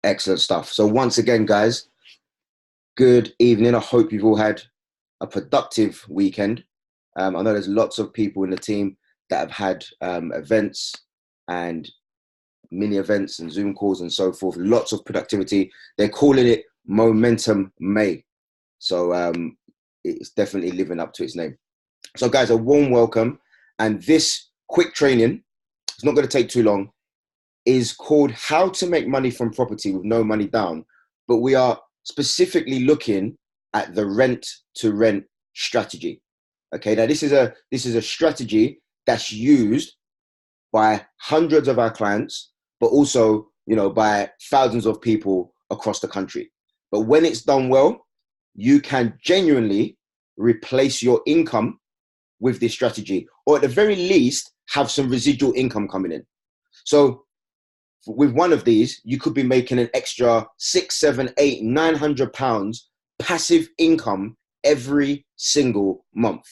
Excellent stuff. So once again, guys, good evening. I hope you've all had a productive weekend. I know there's lots of people in the team that have had events and mini events and Zoom calls and so forth. Lots of productivity. They're calling it Momentum May. So it's definitely living up to its name. So guys, a warm welcome. And this quick training, it's not going to take too long, is called How to Make Money from Property with No Money Down. But we are specifically looking at the rent to rent strategy. Okay, now this is a strategy that's used by hundreds of our clients, but also, by thousands of people across the country. But when it's done well, you can genuinely replace your income with this strategy, or at the very least, have some residual income coming in. So with one of these, you could be making an extra £600, £700, £800, £900 passive income every single month.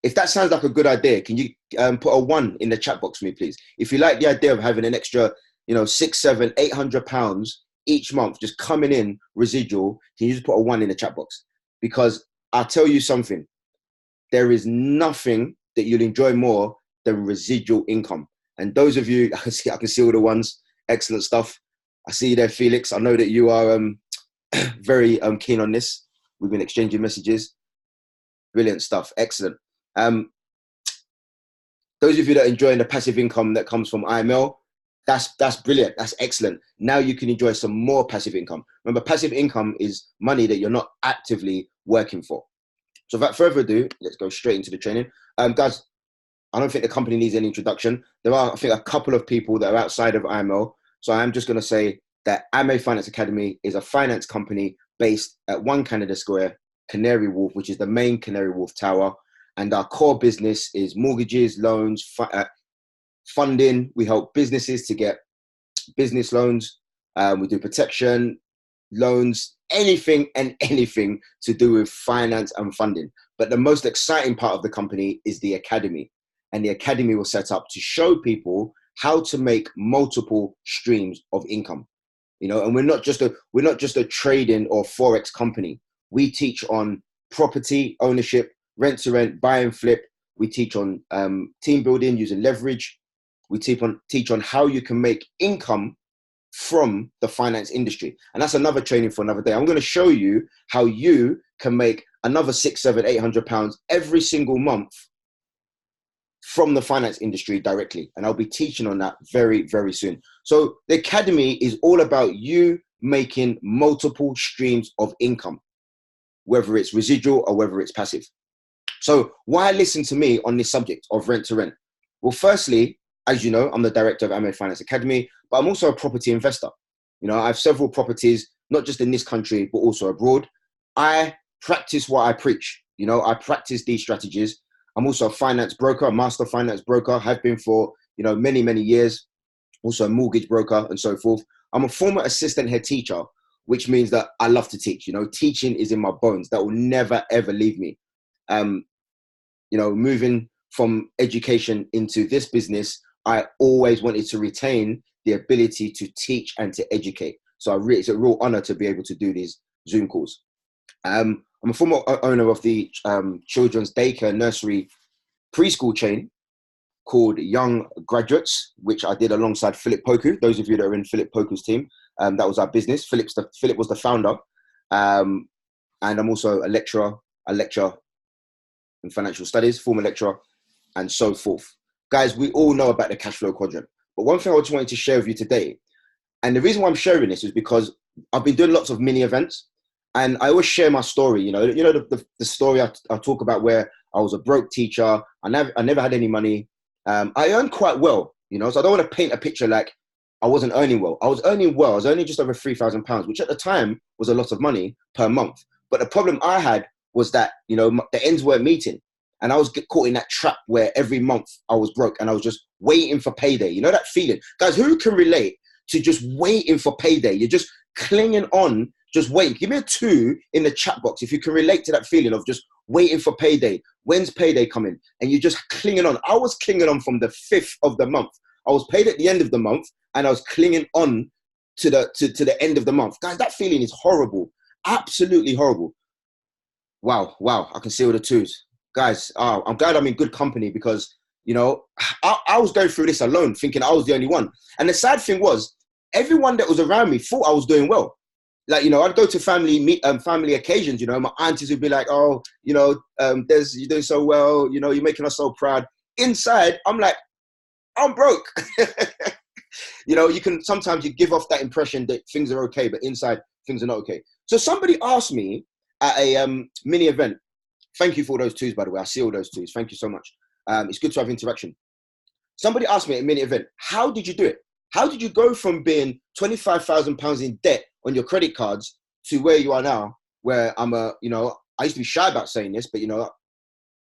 If that sounds like a good idea, can you put a 1 in the chat box for me, please? If you like the idea of having an extra, £600, £700, £800 each month just coming in residual, can you just put a 1 in the chat box? Because I'll tell you something, there is nothing that you'll enjoy more than residual income. And those of you, I can see all the ones. Excellent stuff. I see you there, Felix. I know that you are very keen on this. We've been exchanging messages. Brilliant stuff. Excellent. Those of you that are enjoying the passive income that comes from IML, that's brilliant. That's excellent. Now you can enjoy some more passive income. Remember, passive income is money that you're not actively working for. So without further ado, let's go straight into the training. Guys, I don't think the company needs any introduction. There are, I think, a couple of people that are outside of IML. So I'm just going to say that AMA Finance Academy is a finance company based at 1 Canada Square, Canary Wharf, which is the main Canary Wharf tower. And our core business is mortgages, loans, funding. We help businesses to get business loans. We do protection, loans, anything to do with finance and funding. But the most exciting part of the company is the academy. And the academy was set up to show people how to make multiple streams of income. And we're not just a trading or forex company. We teach on property ownership, rent to rent, buy and flip. We teach on team building using leverage. We teach on how you can make income from the finance industry. And that's another training for another day. I'm going to show you how you can make another £600, £700, £800 every single month from the finance industry directly. And I'll be teaching on that very, very soon. So the academy is all about you making multiple streams of income, whether it's residual or whether it's passive. So why listen to me on this subject of rent to rent? Well, firstly, as you know, I'm the director of AMA Finance Academy, but I'm also a property investor. I have several properties, not just in this country, but also abroad. I practice what I preach. I practice these strategies. I'm also a finance broker, a master finance broker, have been for, many, many years, also a mortgage broker and so forth. I'm a former assistant head teacher, which means that I love to teach. Teaching is in my bones. That will never, ever leave me. Moving from education into this business, I always wanted to retain the ability to teach and to educate. So it's a real honor to be able to do these Zoom calls. I'm a former owner of the children's daycare nursery preschool chain called Young Graduates, which I did alongside Philip Poku. Those of you that are in Philip Poku's team, that was our business. Philip was the founder. And I'm also a lecturer. I lecture in financial studies, former lecturer, and so forth. Guys, we all know about the cash flow quadrant. But one thing I just wanted to share with you today, and the reason why I'm sharing this is because I've been doing lots of mini events, and I always share my story. The story I talk about where I was a broke teacher. I never had any money. I earned quite well, so I don't want to paint a picture like I wasn't earning well. I was earning well. I was earning just over £3,000, which at the time was a lot of money per month. But the problem I had was that, the ends weren't meeting. And I was caught in that trap where every month I was broke and I was just waiting for payday. That feeling? Guys, who can relate to just waiting for payday? You're just clinging on, just waiting. Give me a 2 in the chat box if you can relate to that feeling of just waiting for payday. When's payday coming? And you're just clinging on. I was clinging on from the 5th of the month. I was paid at the end of the month and I was clinging on to the end of the month. Guys, that feeling is horrible. Absolutely horrible. Wow. I can see all the twos. Guys, I'm glad I'm in good company because, you know, I was going through this alone thinking I was the only one. And the sad thing was, everyone that was around me thought I was doing well. Like, you know, I'd go to family occasions, you know, my aunties would be like, oh, you know, you're doing so well, you know, you're making us so proud. Inside, I'm like, I'm broke. You know, sometimes you give off that impression that things are okay, but inside things are not okay. So somebody asked me at a mini event, thank you for all those twos, by the way. I see all those twos. Thank you so much. It's good to have interaction. Somebody asked me at a mini event, how did you do it? How did you go from being £25,000 in debt on your credit cards to where you are now, where I used to be shy about saying this, but, you know,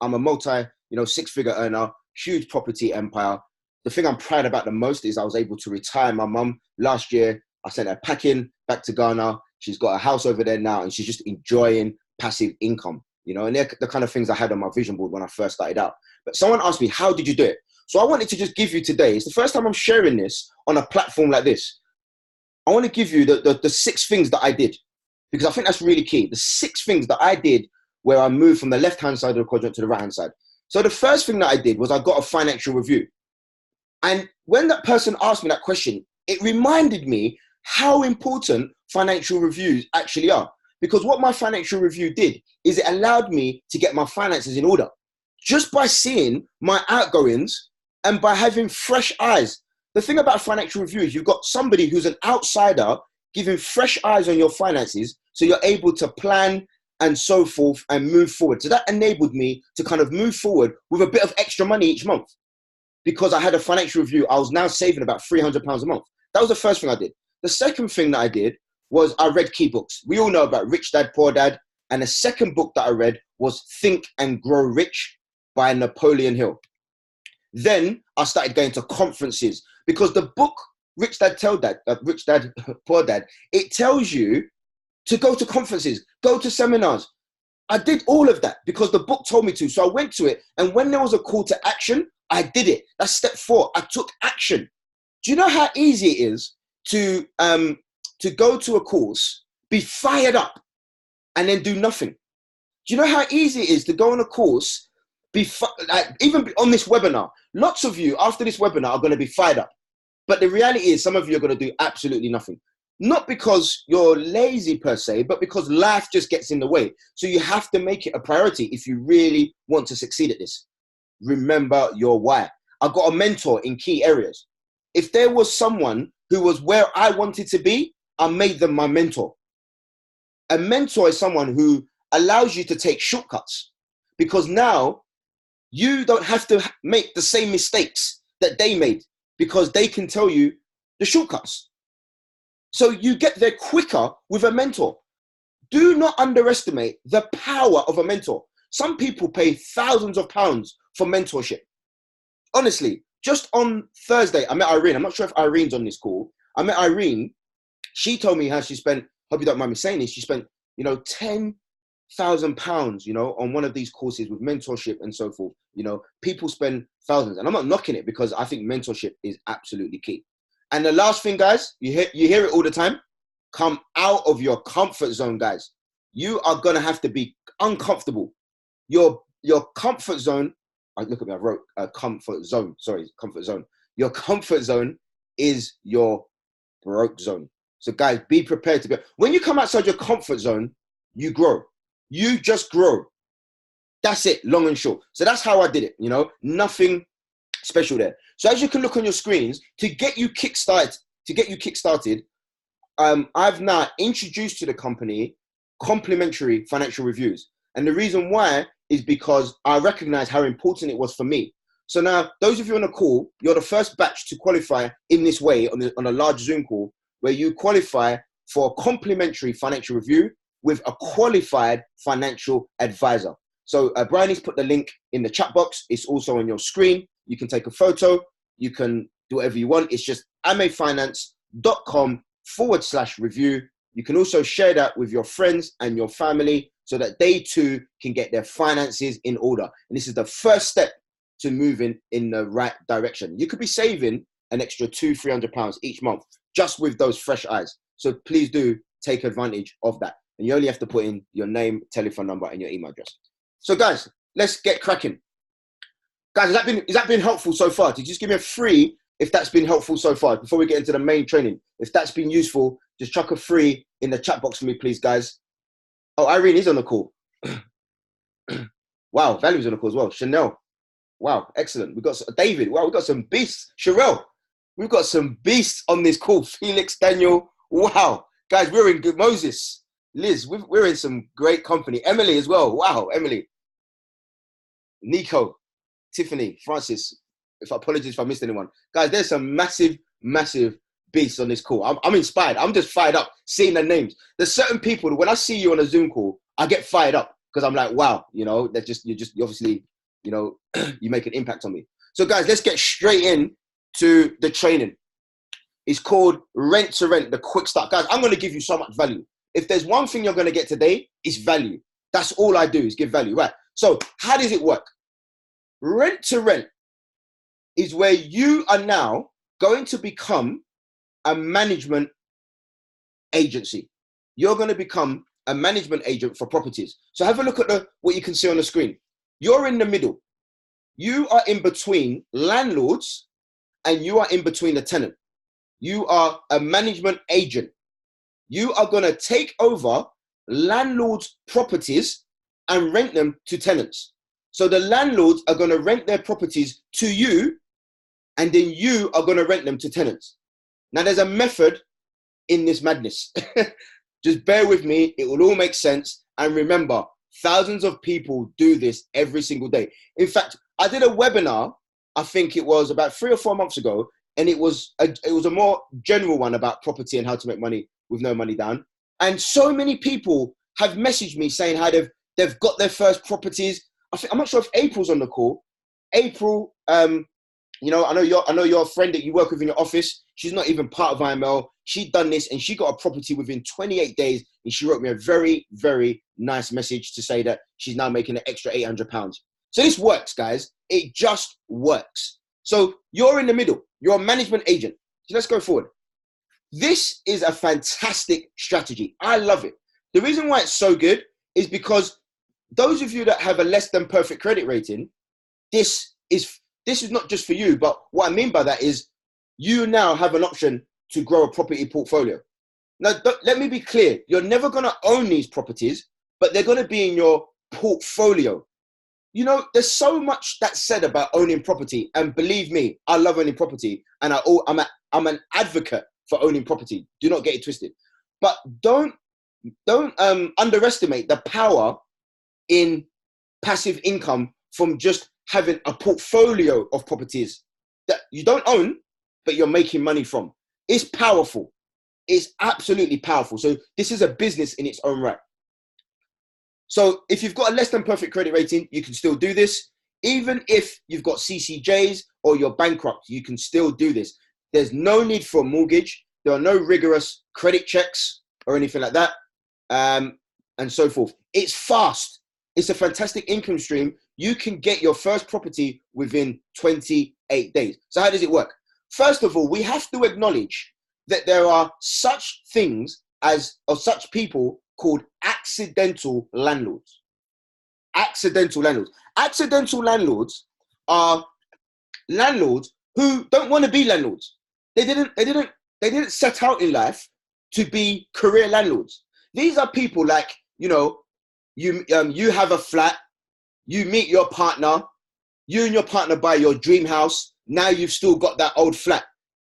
I'm a six-figure earner, huge property empire. The thing I'm proud about the most is I was able to retire my mum last year. I sent her packing back to Ghana. She's got a house over there now, and she's just enjoying passive income, you know, and they're the kind of things I had on my vision board when I first started out. But someone asked me, how did you do it? So I wanted to just give you today, it's the first time I'm sharing this on a platform like this. I want to give you the 6 things that I did, because I think that's really key. The 6 things that I did where I moved from the left-hand side of the quadrant to the right-hand side. So the first thing that I did was I got a financial review. And when that person asked me that question, it reminded me how important financial reviews actually are. Because what my financial review did is it allowed me to get my finances in order. Just by seeing my outgoings and by having fresh eyes. The thing about a financial review is you've got somebody who's an outsider giving fresh eyes on your finances, so you're able to plan and so forth and move forward. So that enabled me to kind of move forward with a bit of extra money each month. Because I had a financial review, I was now saving about £300 a month. That was the first thing I did. The second thing that I did was I read key books. We all know about Rich Dad, Poor Dad. And the second book that I read was Think and Grow Rich by Napoleon Hill. Then I started going to conferences, because the book Rich Dad, Poor Dad, it tells you to go to conferences, go to seminars. I did all of that because the book told me to. So I went to it. And when there was a call to action, I did it. That's step 4. I took action. Do you know how easy it is to go to a course, be fired up, and then do nothing? Do you know how easy it is to go on a course, even on this webinar? Lots of you after this webinar are going to be fired up. But the reality is some of you are going to do absolutely nothing. Not because you're lazy per se, but because life just gets in the way. So you have to make it a priority if you really want to succeed at this. Remember your why. I got a mentor in key areas. If there was someone who was where I wanted to be, I made them my mentor. A mentor is someone who allows you to take shortcuts, because now you don't have to make the same mistakes that they made, because they can tell you the shortcuts. So you get there quicker with a mentor. Do not underestimate the power of a mentor. Some people pay thousands of pounds for mentorship. Honestly, just on Thursday, I met Irene. I'm not sure if Irene's on this call. I met Irene. She told me how she spent, hope you don't mind me saying this, she spent, £10,000, on one of these courses with mentorship and so forth. People spend thousands, and I'm not knocking it, because I think mentorship is absolutely key. And the last thing, guys, you hear it all the time. Come out of your comfort zone, guys. You are going to have to be uncomfortable. Your comfort zone, look at me, I wrote comfort zone. Sorry, comfort zone. Your comfort zone is your broke zone. So guys, be prepared to go. When you come outside your comfort zone, you grow. You just grow. That's it, long and short. So that's how I did it, nothing special there. So as you can look on your screens, to get you kickstarted, I've now introduced to the company complimentary financial reviews. And the reason why is because I recognize how important it was for me. So now, those of you on the call, you're the first batch to qualify in this way on a large Zoom call, where you qualify for a complimentary financial review with a qualified financial advisor. So Bryony's put the link in the chat box. It's also on your screen. You can take a photo. You can do whatever you want. It's just amafinance.com/review. You can also share that with your friends and your family so that they too can get their finances in order. And this is the first step to moving in the right direction. You could be saving an extra £200-300 each month just with those fresh eyes. So please do take advantage of that. And you only have to put in your name, telephone number, and your email address. So guys, let's get cracking. Guys, has that been helpful so far? Did you just give me a free if that's been helpful so far before we get into the main training? If that's been useful, just chuck a free in the chat box for me, please, guys. Oh, Irene is on the call. Wow, Value's on the call as well. Chanel. Wow, excellent. We've got David. Wow, we've got some beasts. Sherelle. We've got some beasts on this call. Felix, Daniel. Wow. Guys, we're in good. Moses. Liz, we're in some great company. Emily as well. Wow, Emily. Nico. Tiffany. Francis. Apologies if I missed anyone. Guys, there's some massive, massive beasts on this call. I'm inspired. I'm just fired up seeing their names. There's certain people that when I see you on a Zoom call, I get fired up because I'm like, wow, you know, you obviously, you know, you make an impact on me. So guys, let's get straight in to the training. It's called Rent to Rent, the quick start. Guys, I'm going to give you so much value. If there's one thing you're going to get today, it's value. That's all I do is give value, right? So how does it work? Rent to Rent is where you are now going to become a management agency. You're going to become a management agent for properties. So have a look at what you can see on the screen. You're in the middle. You are in between landlords and you are in between the tenant. You are a management agent. You are going to take over landlords' properties and rent them to tenants. So the landlords are going to rent their properties to you, and then you are going to rent them to tenants. Now, there's a method in this madness. Just bear with me. It will all make sense. And remember, thousands of people do this every single day. In fact, I did a webinar, I think it was about 3 or 4 months ago, and it was a more general one about property and how to make money with no money down. And so many people have messaged me saying how they've got their first properties. I'm not sure if April's on the call. April, you know, I know your friend that you work with in your office. She's not even part of IML. She'd done this and she got a property within 28 days. And she wrote me a very, very nice message to say that she's now making an extra £800. So this works, guys. It just works. So you're in the middle. You're a management agent. So let's go forward. This is a fantastic strategy. I love it. The reason why it's so good is because those of you that have a less than perfect credit rating, this is not just for you, but what I mean by that is you now have an option to grow a property portfolio. Now, let me be clear. You're never going to own these properties, but they're going to be in your portfolio. You know, there's so much that's said about owning property. And believe me, I love owning property. And I'm an advocate for owning property. Do not get it twisted. But don't underestimate the power in passive income from just having a portfolio of properties that you don't own, but you're making money from. It's powerful. It's absolutely powerful. So this is a business in its own right. So if you've got a less than perfect credit rating, you can still do this. Even if you've got CCJs or you're bankrupt, you can still do this. There's no need for a mortgage. There are no rigorous credit checks or anything like that, and so forth. It's fast. It's a fantastic income stream. You can get your first property within 28 days. So how does it work? First of all, we have to acknowledge that there are such things or such people called accidental landlords. Accidental landlords. Accidental landlords are landlords who don't want to be landlords. They didn't set out in life to be career landlords. These are people like, you know, you have a flat, you meet your partner, you and your partner buy your dream house. Now you've still got that old flat.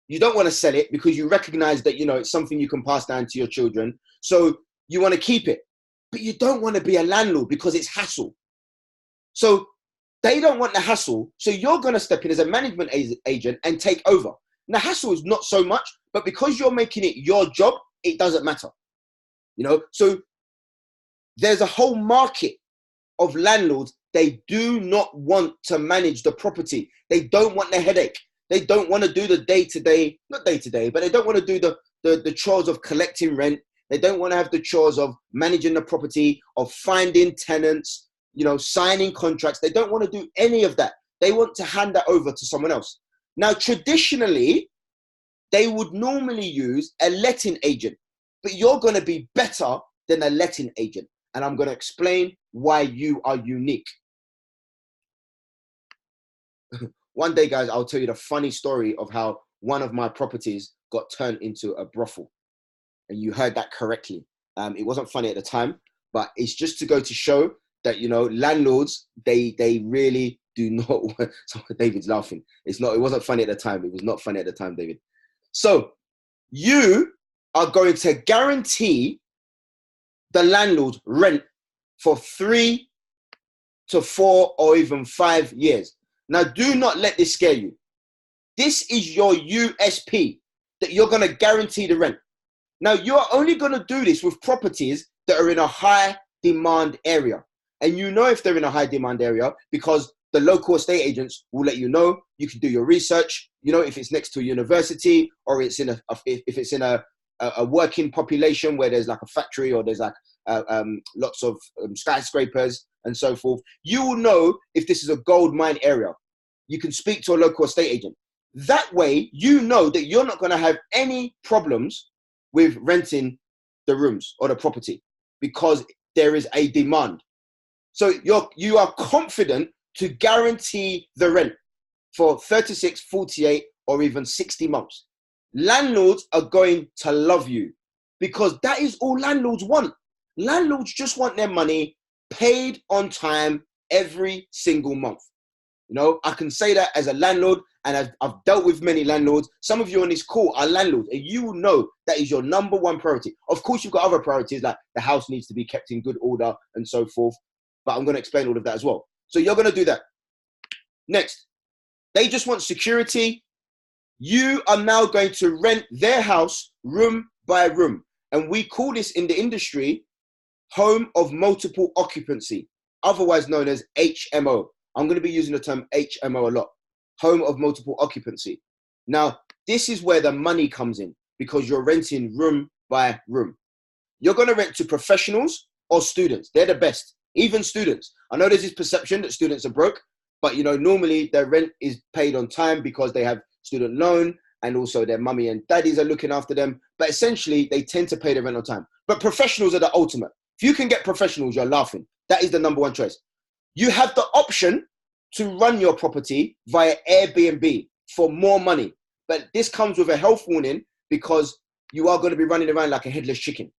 You don't want to sell it because you recognize that, you know, it's something you can pass down to your children. So you want to keep it, but you don't want to be a landlord because it's hassle. So they don't want the hassle. So you're going to step in as a management agent and take over. Now, hassle is not so much, but because you're making it your job, it doesn't matter. You know, so there's a whole market of landlords. They do not want to manage the property. They don't want the headache. They don't want to do the day-to-day, not day-to-day, but they don't want to do the chores of collecting rent. They don't want to have the chores of managing the property, of finding tenants, you know, signing contracts. They don't want to do any of that. They want to hand that over to someone else. Now, traditionally, they would normally use a letting agent, but you're going to be better than a letting agent. And I'm going to explain why you are unique. One day, guys, I'll tell you the funny story of how one of my properties got turned into a brothel. And you heard that correctly. It wasn't funny at the time, but it's just to go to show that, you know, landlords, they really do not. So David's laughing. It wasn't funny at the time. It was not funny at the time, David. So you are going to guarantee the landlord rent for 3 to 4 or even 5 years. Now, do not let this scare you. This is your USP, that you're going to guarantee the rent. Now, you're only going to do this with properties that are in a high demand area. And you know if they're in a high demand area because the local estate agents will let you know. You can do your research. You know, if it's next to a university or it's in if it's in a working population where there's like a factory or there's like lots of skyscrapers and so forth. You will know if this is a gold mine area. You can speak to a local estate agent. That way, you know that you're not going to have any problems with renting the rooms or the property because there is a demand. So you are confident to guarantee the rent for 36, 48, or even 60 months. Landlords are going to love you because that is all landlords want. Landlords just want their money paid on time every single month. You know, I can say that as a landlord, and I've dealt with many landlords. Some of you on this call are landlords, and you will know that is your number one priority. Of course, you've got other priorities like the house needs to be kept in good order and so forth, but I'm going to explain all of that as well. So you're going to do that. Next, they just want security. You are now going to rent their house room by room, and we call this in the industry home of multiple occupancy, otherwise known as HMO. I'm going to be using the term HMO a lot. Home of multiple occupancy. Now, this is where the money comes in because you're renting room by room. You're going to rent to professionals or students. They're the best, even students. I know there's this perception that students are broke, but you know, normally their rent is paid on time because they have student loan and also their mummy and daddies are looking after them. But essentially, they tend to pay their rent on time. But professionals are the ultimate. If you can get professionals, you're laughing. That is the number one choice. You have the option to run your property via Airbnb for more money. But this comes with a health warning because you are going to be running around like a headless chicken.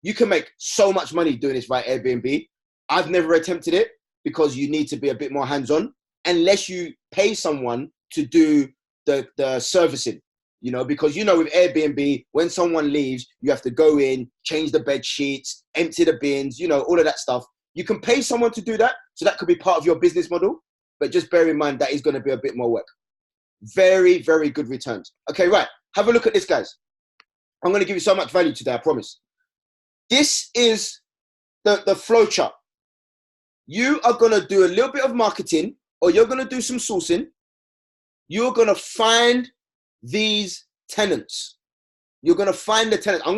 You can make so much money doing this via Airbnb. I've never attempted it because you need to be a bit more hands-on unless you pay someone to do the servicing, you know, because, you know, with Airbnb, when someone leaves, you have to go in, change the bed sheets, empty the bins, you know, all of that stuff. You can pay someone to do that. So that could be part of your business model. But just bear in mind that is going to be a bit more work. Very, very good returns. Okay, right. Have a look at this, guys. I'm going to give you so much value today, I promise. This is the flow chart. You are going to do a little bit of marketing or you're going to do some sourcing. You're going to find these tenants. You're going to find the tenants. I'm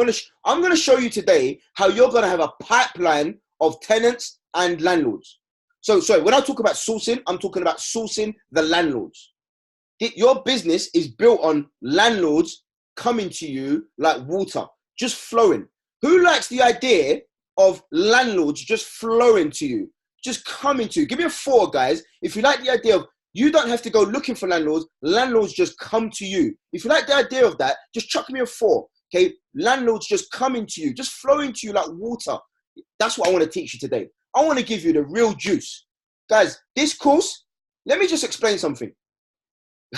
going to show you today how you're going to have a pipeline of tenants and landlords. So when I talk about sourcing, I'm talking about sourcing the landlords. Your business is built on landlords coming to you like water, just flowing. Who likes the idea of landlords just flowing to you, just coming to you? Give me a 4, guys. If you like the idea of you don't have to go looking for landlords, landlords just come to you. If you like the idea of that, just chuck me a 4. Okay, landlords just coming to you, just flowing to you like water. That's what I want to teach you today. I want to give you the real juice. Guys, this course, let me just explain something.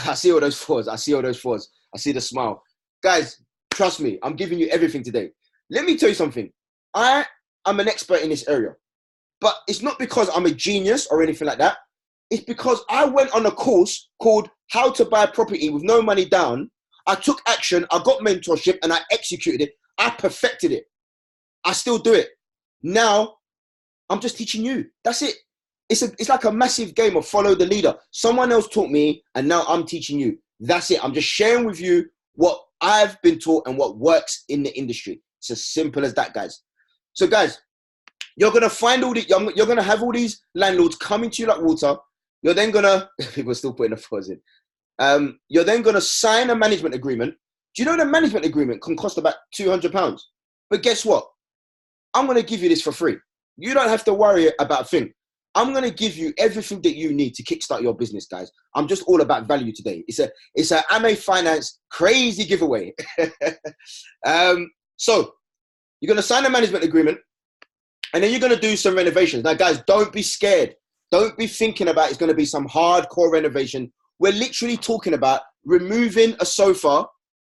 I see all those 4s. I see all those 4s. I see the smile. Guys, trust me, I'm giving you everything today. Let me tell you something. I am an expert in this area, but it's not because I'm a genius or anything like that. It's because I went on a course called How to Buy Property with No Money Down. I took action, I got mentorship, and I executed it. I perfected it. I still do it. Now, I'm just teaching you. That's it. It's like a massive game of follow the leader. Someone else taught me, and now I'm teaching you. That's it. I'm just sharing with you what I've been taught and what works in the industry. It's as simple as that, guys. So, guys, you're going to find you're going to have all these landlords coming to you like water. You're then going to, people are still putting the 4s in. You're then going to sign a management agreement. Do you know the management agreement can cost about £200? But guess what? I'm going to give you this for free. You don't have to worry about a thing. I'm going to give you everything that you need to kickstart your business, guys. I'm just all about value today. It's a AME Finance crazy giveaway. So you're going to sign a management agreement, and then you're going to do some renovations. Now, guys, don't be scared. Don't be thinking about it's going to be some hardcore renovation. We're literally talking about removing a sofa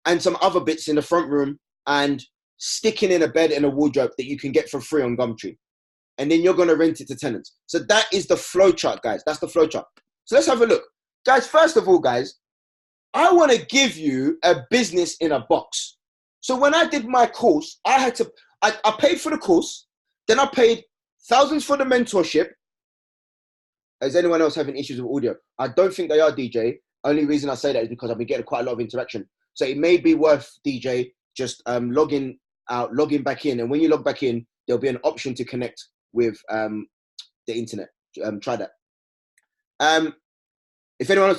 and some other bits in the front room and sticking in a bed and a wardrobe that you can get for free on Gumtree. And then you're going to rent it to tenants. So that is the flow chart, guys. That's the flow chart. So let's have a look. Guys, first of all, guys, I want to give you a business in a box. So when I did my course, I paid for the course. Then I paid thousands for the mentorship. Is anyone else having issues with audio? I don't think they are, DJ. Only reason I say that is because I've been getting quite a lot of interaction. So it may be worth, DJ, just logging out, logging back in. And when you log back in, there'll be an option to connect with the internet. Try that. If anyone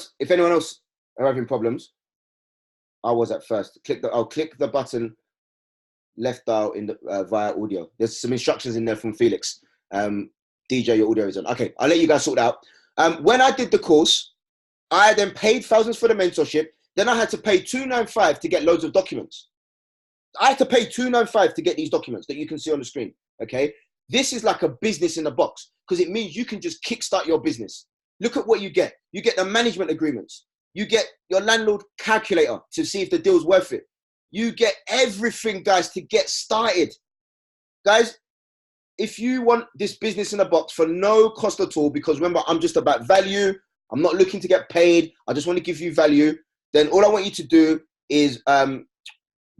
else are having problems, I was at first. I'll click the button left dial in the via audio. There's some instructions in there from Felix. DJ, your audio is on. Okay, I'll let you guys sort it out. When I did the course, I then paid thousands for the mentorship. Then I had to pay $295 to get loads of documents. I had to pay $295 to get these documents that you can see on the screen. Okay, this is like a business in a box because it means you can just kickstart your business. Look at what you get. You get the management agreements. You get your landlord calculator to see if the deal's worth it. You get everything, guys, to get started. Guys, if you want this business in a box for no cost at all, because remember, I'm just about value. I'm not looking to get paid. I just want to give you value. Then all I want you to do is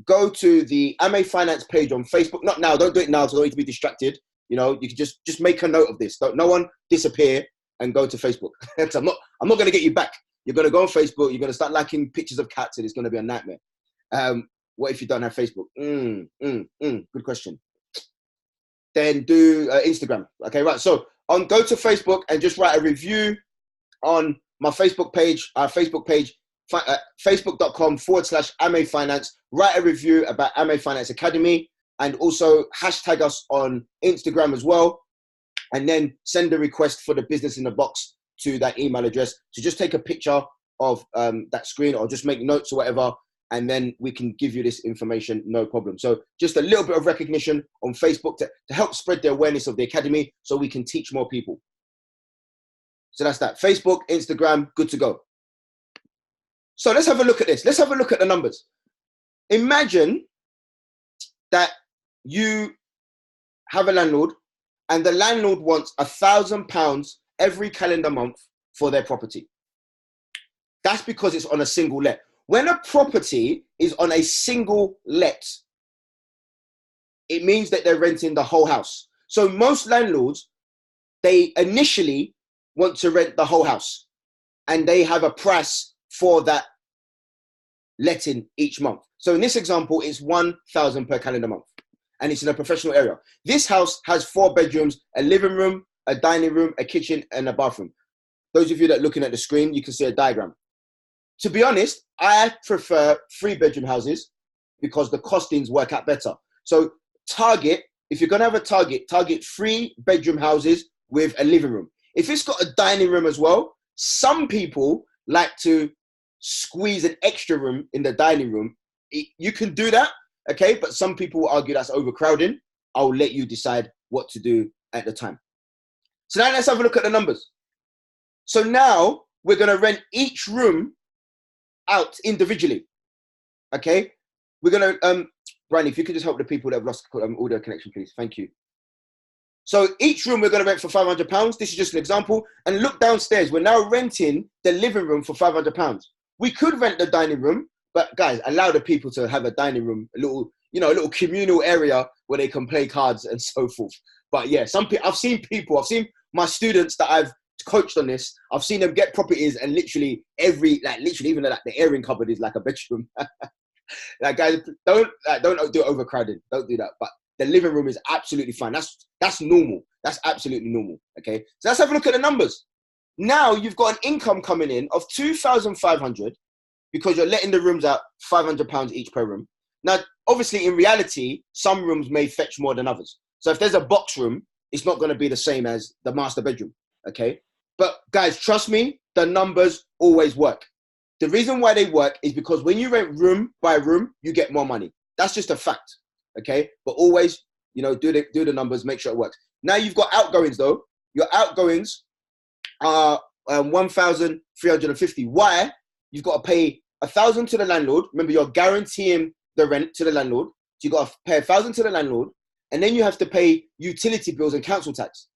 go to the AME Finance page on Facebook. Not now. Don't do it now because I don't need to be distracted. You know, you can just make a note of this. No one disappear and go to Facebook. I'm not going to get you back. You're going to go on Facebook. You're going to start liking pictures of cats, and it's going to be a nightmare. What if you don't have Facebook? Good question. Then do Instagram. Okay, right. So go to Facebook and just write a review on my Facebook page. Facebook.com/AME Finance. Write a review about AME Finance Academy, and also hashtag us on Instagram as well. And then send a request for the business in the box to that email address. So just take a picture of that screen or just make notes or whatever, and then we can give you this information, no problem. So just a little bit of recognition on Facebook to help spread the awareness of the academy so we can teach more people. So that's that. Facebook, Instagram, good to go. So let's have a look at this. Let's have a look at the numbers. Imagine that you have a landlord and the landlord wants £1,000 every calendar month for their property. That's because it's on a single let. When a property is on a single let, it means that they're renting the whole house. So most landlords, they initially want to rent the whole house and they have a price for that letting each month. So in this example, it's £1,000 per calendar month and it's in a professional area. This house has 4 bedrooms, a living room, a dining room, a kitchen, and a bathroom. Those of you that are looking at the screen, you can see a diagram. To be honest, I prefer 3-bedroom houses because the costings work out better. So if you're going to have a target 3-bedroom houses with a living room. If it's got a dining room as well, some people like to squeeze an extra room in the dining room. You can do that, okay? But some people will argue that's overcrowding. I'll let you decide what to do at the time. So now let's have a look at the numbers. So now we're going to rent each room out individually, okay? We're going to, Brian, if you could just help the people that have lost audio connection, please. Thank you. So each room we're going to rent for £500. This is just an example. And look downstairs. We're now renting the living room for £500. We could rent the dining room, but guys, allow the people to have a dining room, a little communal area where they can play cards and so forth. But yeah, I've seen my students that I've coached on this. I've seen them get properties and literally even the airing cupboard is like a bedroom. Like guys, don't do overcrowding. Don't do that. But the living room is absolutely fine. That's normal. That's absolutely normal. Okay. So let's have a look at the numbers. Now you've got an income coming in of 2,500 because you're letting the rooms out £500 each per room. Now, obviously, in reality, some rooms may fetch more than others. So if there's a box room, it's not going to be the same as the master bedroom, okay? But guys, trust me, the numbers always work. The reason why they work is because when you rent room by room, you get more money. That's just a fact, okay? But always, you know, do the numbers, make sure it works. Now you've got outgoings though. Your outgoings are 1,350. Why? You've got to pay 1,000 to the landlord. Remember, you're guaranteeing the rent to the landlord. So you've got to pay 1,000 to the landlord, and then you have to pay utility bills and council tax.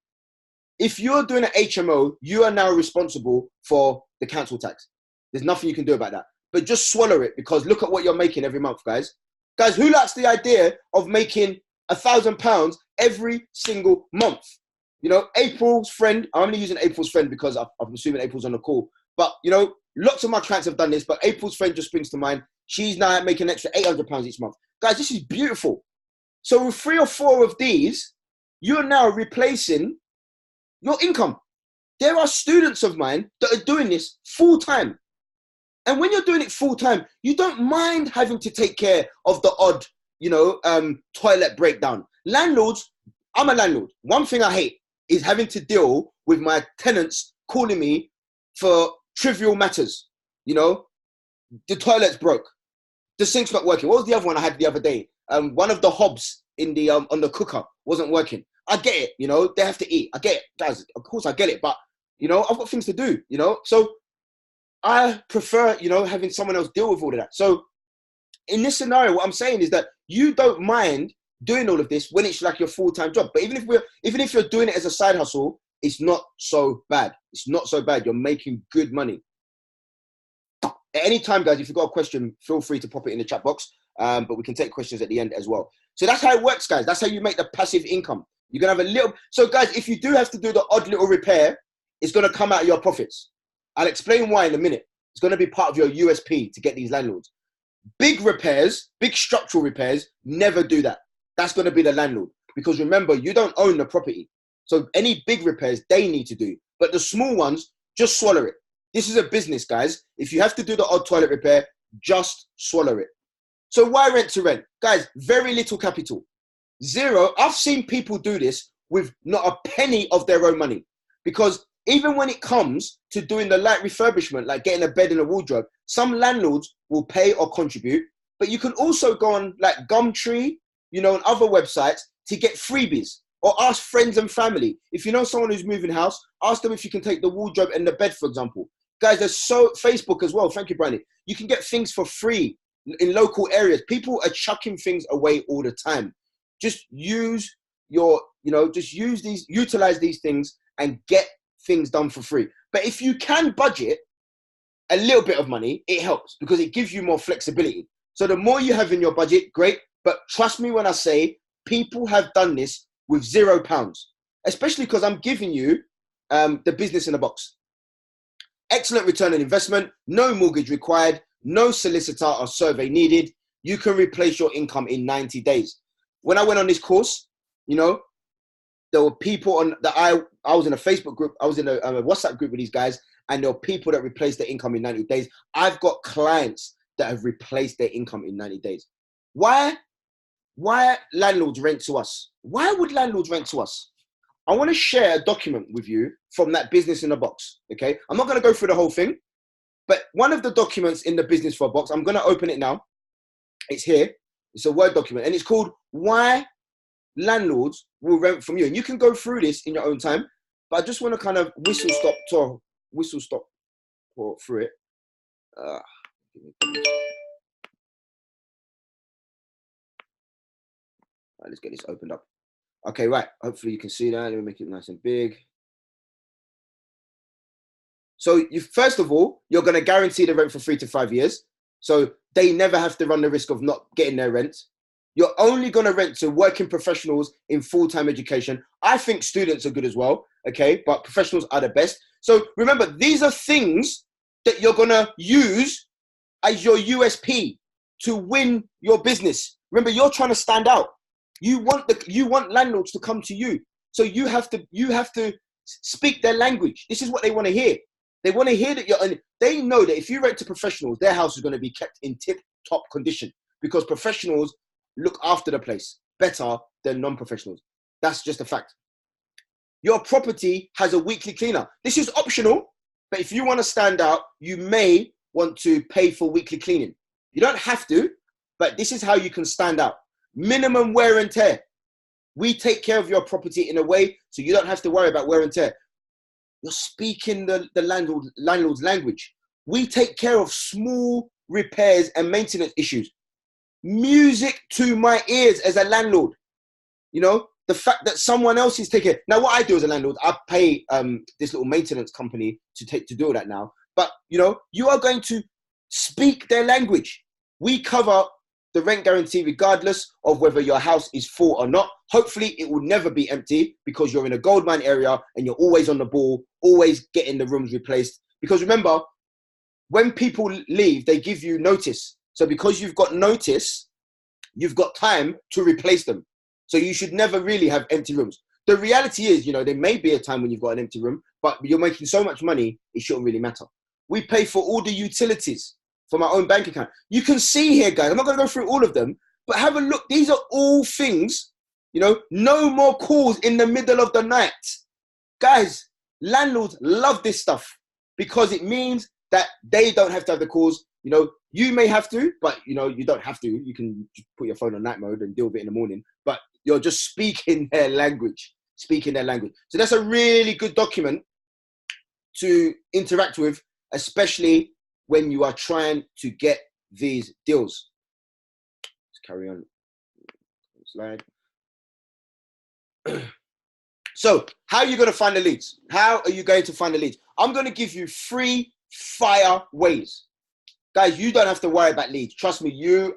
If you're doing an HMO, you are now responsible for the council tax. There's nothing you can do about that. But just swallow it, because look at what you're making every month, guys. Guys, who likes the idea of making £1,000 every single month? You know, April's friend, I'm only using April's friend because I'm assuming April's on the call. But, you know, lots of my clients have done this, but April's friend just springs to mind. She's now making an extra £800 each month. Guys, this is beautiful. So with 3 or 4 of these, you're now replacing your income. There are students of mine that are doing this full time. And when you're doing it full time, you don't mind having to take care of the odd, you know, toilet breakdown. Landlords, I'm a landlord. One thing I hate is having to deal with my tenants calling me for trivial matters. You know, the toilet's broke, the sink's not working. What was the other one I had the other day? One of the hobs in the on the cooker wasn't working. I get it, you know, they have to eat. I get it, guys. Of course, I get it, but you know, I've got things to do. You know, so I prefer, you know, having someone else deal with all of that. So in this scenario, what I'm saying is that you don't mind doing all of this when it's like your full-time job. But even if you're doing it as a side hustle, it's not so bad. It's not so bad. You're making good money. At any time, guys, if you've got a question, feel free to pop it in the chat box. But we can take questions at the end as well. So that's how it works, guys. That's how you make the passive income. You're going to have a little... So, guys, if you do have to do the odd little repair, it's going to come out of your profits. I'll explain why in a minute. It's going to be part of your USP to get these landlords. Big repairs, big structural repairs, never do that. That's going to be the landlord. Because remember, you don't own the property. So any big repairs, they need to do. But the small ones, just swallow it. This is a business, guys. If you have to do the odd toilet repair, just swallow it. So why rent to rent? Guys, very little capital. Zero. I've seen people do this with not a penny of their own money. Because even when it comes to doing the light refurbishment, like getting a bed and a wardrobe, some landlords will pay or contribute. But you can also go on like Gumtree, you know, and other websites to get freebies, or ask friends and family. If you know someone who's moving house, ask them if you can take the wardrobe and the bed, for example. Guys, there's Facebook as well. Thank you, Brian. You can get things for free in local areas. People are chucking things away all the time. Just use utilize these things and get things done for free. But if you can budget a little bit of money, it helps because it gives you more flexibility. So the more you have in your budget, great. But trust me when I say people have done this with £0, especially because I'm giving you the business in a box. Excellent return on investment, no mortgage required, no solicitor or survey needed. You can replace your income in 90 days. When I went on this course, you know, there were people on that I was in a Facebook group, I was in a WhatsApp group with these guys, and there were people that replaced their income in 90 days. I've got clients that have replaced their income in 90 days. Why landlords rent to us? Why would landlords rent to us? I want to share a document with you from that business in a box, okay? I'm not going to go through the whole thing, but one of the documents in the business for a box, I'm going to open it now. It's here. It's a Word document, and it's called Why Landlords Will Rent From You. And you can go through this in your own time, but I just want to kind of whistle stop through it. Right, let's get this opened up. Okay, right. Hopefully you can see that. Let me make it nice and big. So first of all, you're going to guarantee the rent for 3 to 5 years. So they never have to run the risk of not getting their rent. You're only going to rent to working professionals in full-time education. I think students are good as well, okay? But professionals are the best. So remember, these are things that you're going to use as your USP to win your business. Remember, you're trying to stand out. You want landlords to come to you. So you have to speak their language. This is what they want to hear. They want to hear that you're, and they know that if you rent to professionals, their house is going to be kept in tip-top condition because professionals look after the place better than non-professionals. That's just a fact. Your property has a weekly cleaner. This is optional, but if you want to stand out, you may want to pay for weekly cleaning. You don't have to, but this is how you can stand out. Minimum wear and tear. We take care of your property in a way so you don't have to worry about wear and tear. You're speaking the landlord's language. We take care of small repairs and maintenance issues. Music to my ears as a landlord. You know, the fact that someone else is taking it. Now, what I do as a landlord, I pay this little maintenance company to do that now. But, you know, you are going to speak their language. We cover the rent guarantee regardless of whether your house is full or not. Hopefully, it will never be empty because you're in a goldmine area and you're always on the ball, always getting the rooms replaced. Because remember, when people leave, they give you notice. So because you've got notice, you've got time to replace them. So you should never really have empty rooms. The reality is, you know, there may be a time when you've got an empty room, but you're making so much money, it shouldn't really matter. We pay for all the utilities from our own bank account. You can see here, guys, I'm not going to go through all of them, but have a look. These are all things, you know, no more calls in the middle of the night. Guys, landlords love this stuff because it means that they don't have to have the calls. You know, you may have to, but, you know, you don't have to. You can just put your phone on night mode and deal with it in the morning. But you're just speaking their language, So that's a really good document to interact with, especially when you are trying to get these deals. Let's carry on. Slide. So how are you going to find the leads? How are you going to find the leads? I'm going to give you 3 fire ways. Guys, you don't have to worry about leads. Trust me, you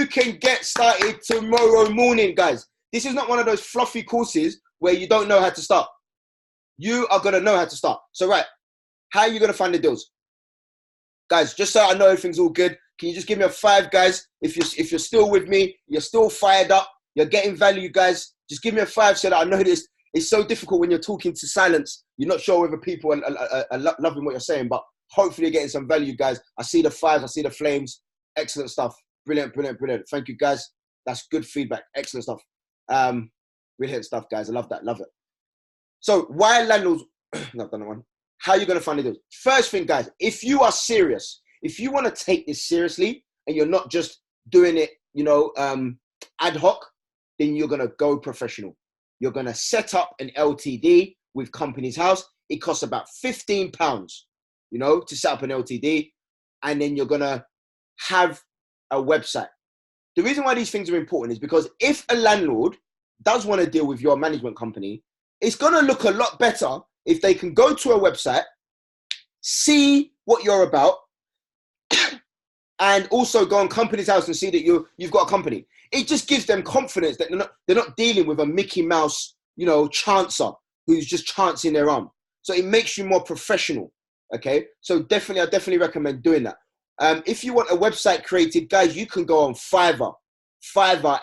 can get started tomorrow morning, guys. This is not one of those fluffy courses where you don't know how to start. You are going to know how to start. So, right, how are you going to find the deals? Guys, just so I know everything's all good, can you just give me a 5, guys? If you're still with me, you're still fired up, you're getting value, guys, just give me a 5 so that I know this. It's so difficult when you're talking to silence. You're not sure whether people are loving what you're saying, but hopefully you're getting some value, guys. I see the 5s, I see the flames. Excellent stuff. Brilliant, brilliant, brilliant. Thank you, guys. That's good feedback. Excellent stuff. Brilliant stuff, guys. I love that. Love it. So why landlords? No, I've done that one. How are you going to find the deals? First thing, guys, if you are serious, if you want to take this seriously and you're not just doing it, you know, ad hoc, then you're going to go professional. You're going to set up an LTD with Companies House. It costs about £15, you know, to set up an LTD. And then you're going to have a website. The reason why these things are important is because if a landlord does want to deal with your management company, it's going to look a lot better if they can go to a website, see what you're about, and also go on Companies House and see that you've got a company. It just gives them confidence that they're not dealing with a Mickey Mouse, you know, chancer who's just chancing their arm. So it makes you more professional. Okay, so I definitely recommend doing that. If you want a website created, guys, you can go on Fiverr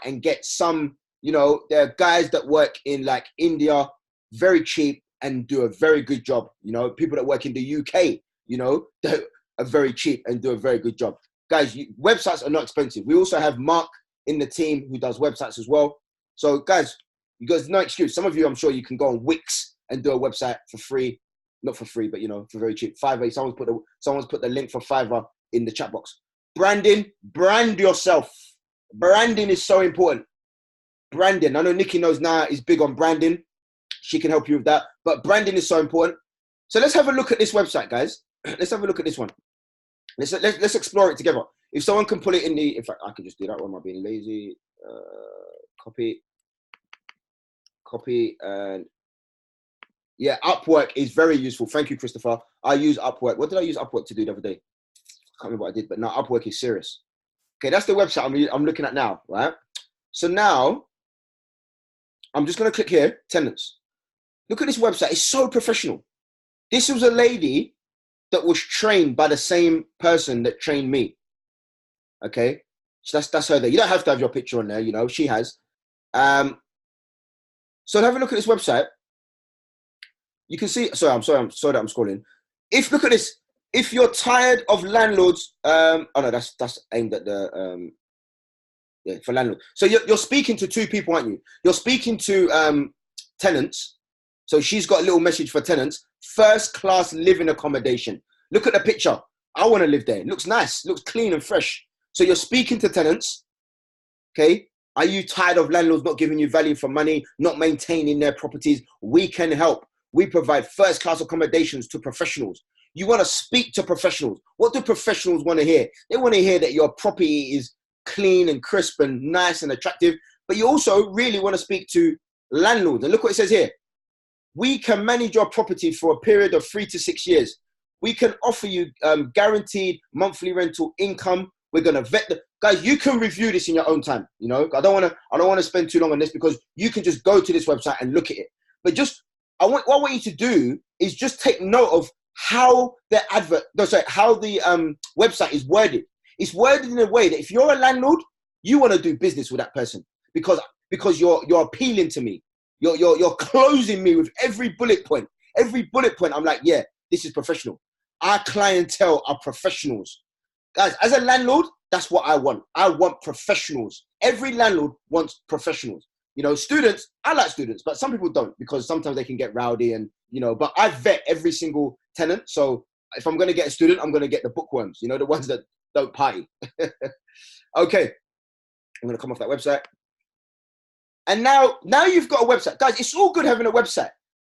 and get some, you know, there are guys that work in like India, very cheap and do a very good job. You know, people that work in the UK, you know, that are very cheap and do a very good job. Guys, websites are not expensive. We also have Mark in the team who does websites as well. So guys, you guys, no excuse. Some of you, I'm sure you can go on Wix and do a website for free. Not for free, but, you know, for very cheap. Fiverr, someone's put the link for Fiverr in the chat box. Branding, brand yourself. Branding is so important. Branding. I know Nikki knows now is big on branding. She can help you with that. But branding is so important. So let's have a look at this website, guys. Let's have a look at this one. Let's explore it together. If someone can put it in fact, I can just do that one. Am I being lazy? Copy, and yeah, Upwork is very useful. Thank you, Christopher. I use Upwork. What did I use Upwork to do the other day? I can't remember what I did, but now Upwork is serious. Okay, that's the website I'm looking at now, right? So now, I'm just going to click here, tenants. Look at this website. It's so professional. This was a lady that was trained by the same person that trained me. Okay, so that's her there. You don't have to have your picture on there, you know, she has. So have a look at this website. You can see, I'm sorry that I'm scrolling. If look at this, if you're tired of landlords, oh no, that's aimed at the yeah, for landlords. So you're speaking to two people, aren't you? You're speaking to tenants. So she's got a little message for tenants. First class living accommodation. Look at the picture. I want to live there. It looks nice. It looks clean and fresh. So you're speaking to tenants. Okay. Are you tired of landlords not giving you value for money, not maintaining their properties? We can help. We provide first class accommodations to professionals. You want to speak to professionals. What do professionals want to hear? They want to hear that your property is clean and crisp and nice and attractive. But you also really want to speak to landlords. And look what it says here. We can manage your property for a period of 3 to 6 years. We can offer you guaranteed monthly rental income. We're gonna vet the guys. You can review this in your own time. You know, I don't want to spend too long on this because you can just go to this website and look at it. But just what I want you to do is just take note of how the website is worded. It's worded in a way that if you're a landlord, you want to do business with that person because you're appealing to me. You're closing me with every bullet point. Every bullet point, I'm like, yeah, this is professional. Our clientele are professionals. Guys, as a landlord, that's what I want. I want professionals. Every landlord wants professionals. You know, students, I like students, but some people don't because sometimes they can get rowdy and, you know, but I vet every single tenant. So if I'm going to get a student, I'm going to get the bookworms, you know, the ones that don't party. Okay. I'm going to come off that website. And now you've got a website. Guys, it's all good having a website,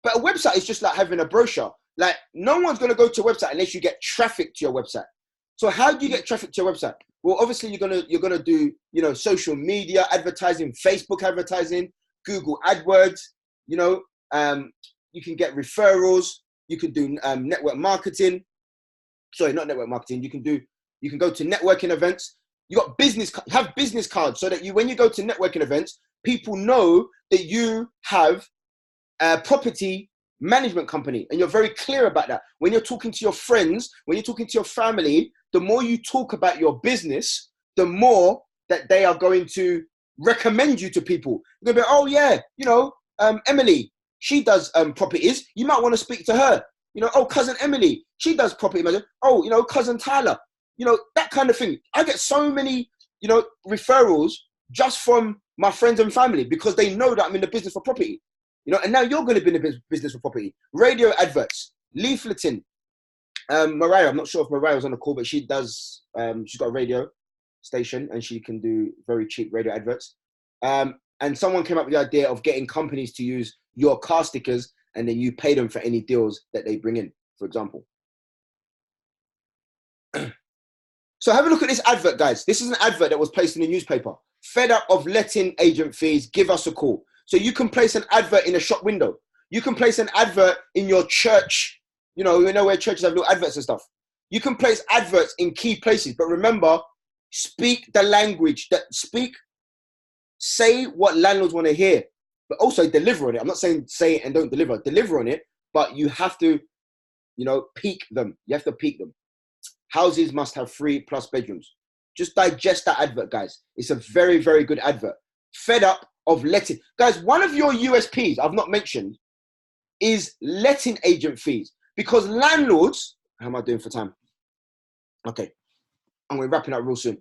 but a website is just like having a brochure. Like no one's going to go to a website unless you get traffic to your website. So how do you get traffic to your website? Well, obviously you're gonna do, you know, social media advertising, Facebook advertising, Google AdWords. You know, you can get referrals. You can do network marketing. Sorry, not network marketing. You can go to networking events. You got have business cards so that when you go to networking events, people know that you have a property management company and you're very clear about that. When you're talking to your friends, when you're talking to your family, the more you talk about your business, the more that they are going to recommend you to people. They're going to be, oh yeah, you know, Emily, she does properties. You might want to speak to her. You know, oh, cousin Emily, she does property management. Oh, you know, cousin Tyler, you know, that kind of thing. I get so many, you know, referrals just from my friends and family because they know that I'm in the business for property. You know, and now you're going to be in the business for property. Radio adverts, leafleting. Mariah, I'm not sure if Mariah was on the call, but she does, she's got a radio station and she can do very cheap radio adverts. And someone came up with the idea of getting companies to use your car stickers and then you pay them for any deals that they bring in, for example. So have a look at this advert, guys. This is an advert that was placed in the newspaper. Fed up of letting agent fees, give us a call. So you can place an advert in a shop window. You can place an advert in your church. You know where churches have little adverts and stuff. You can place adverts in key places. But remember, speak the language. Say what landlords want to hear. But also deliver on it. I'm not saying say it and don't deliver. Deliver on it. But you have to, you know, peak them. You have to peak them. Houses must have 3+ bedrooms. Just digest that advert, guys. It's a very, very good advert. Fed up of letting. Guys, one of your USPs I've not mentioned is letting agent fees. Because landlords, how am I doing for time? Okay, and we're wrapping up real soon.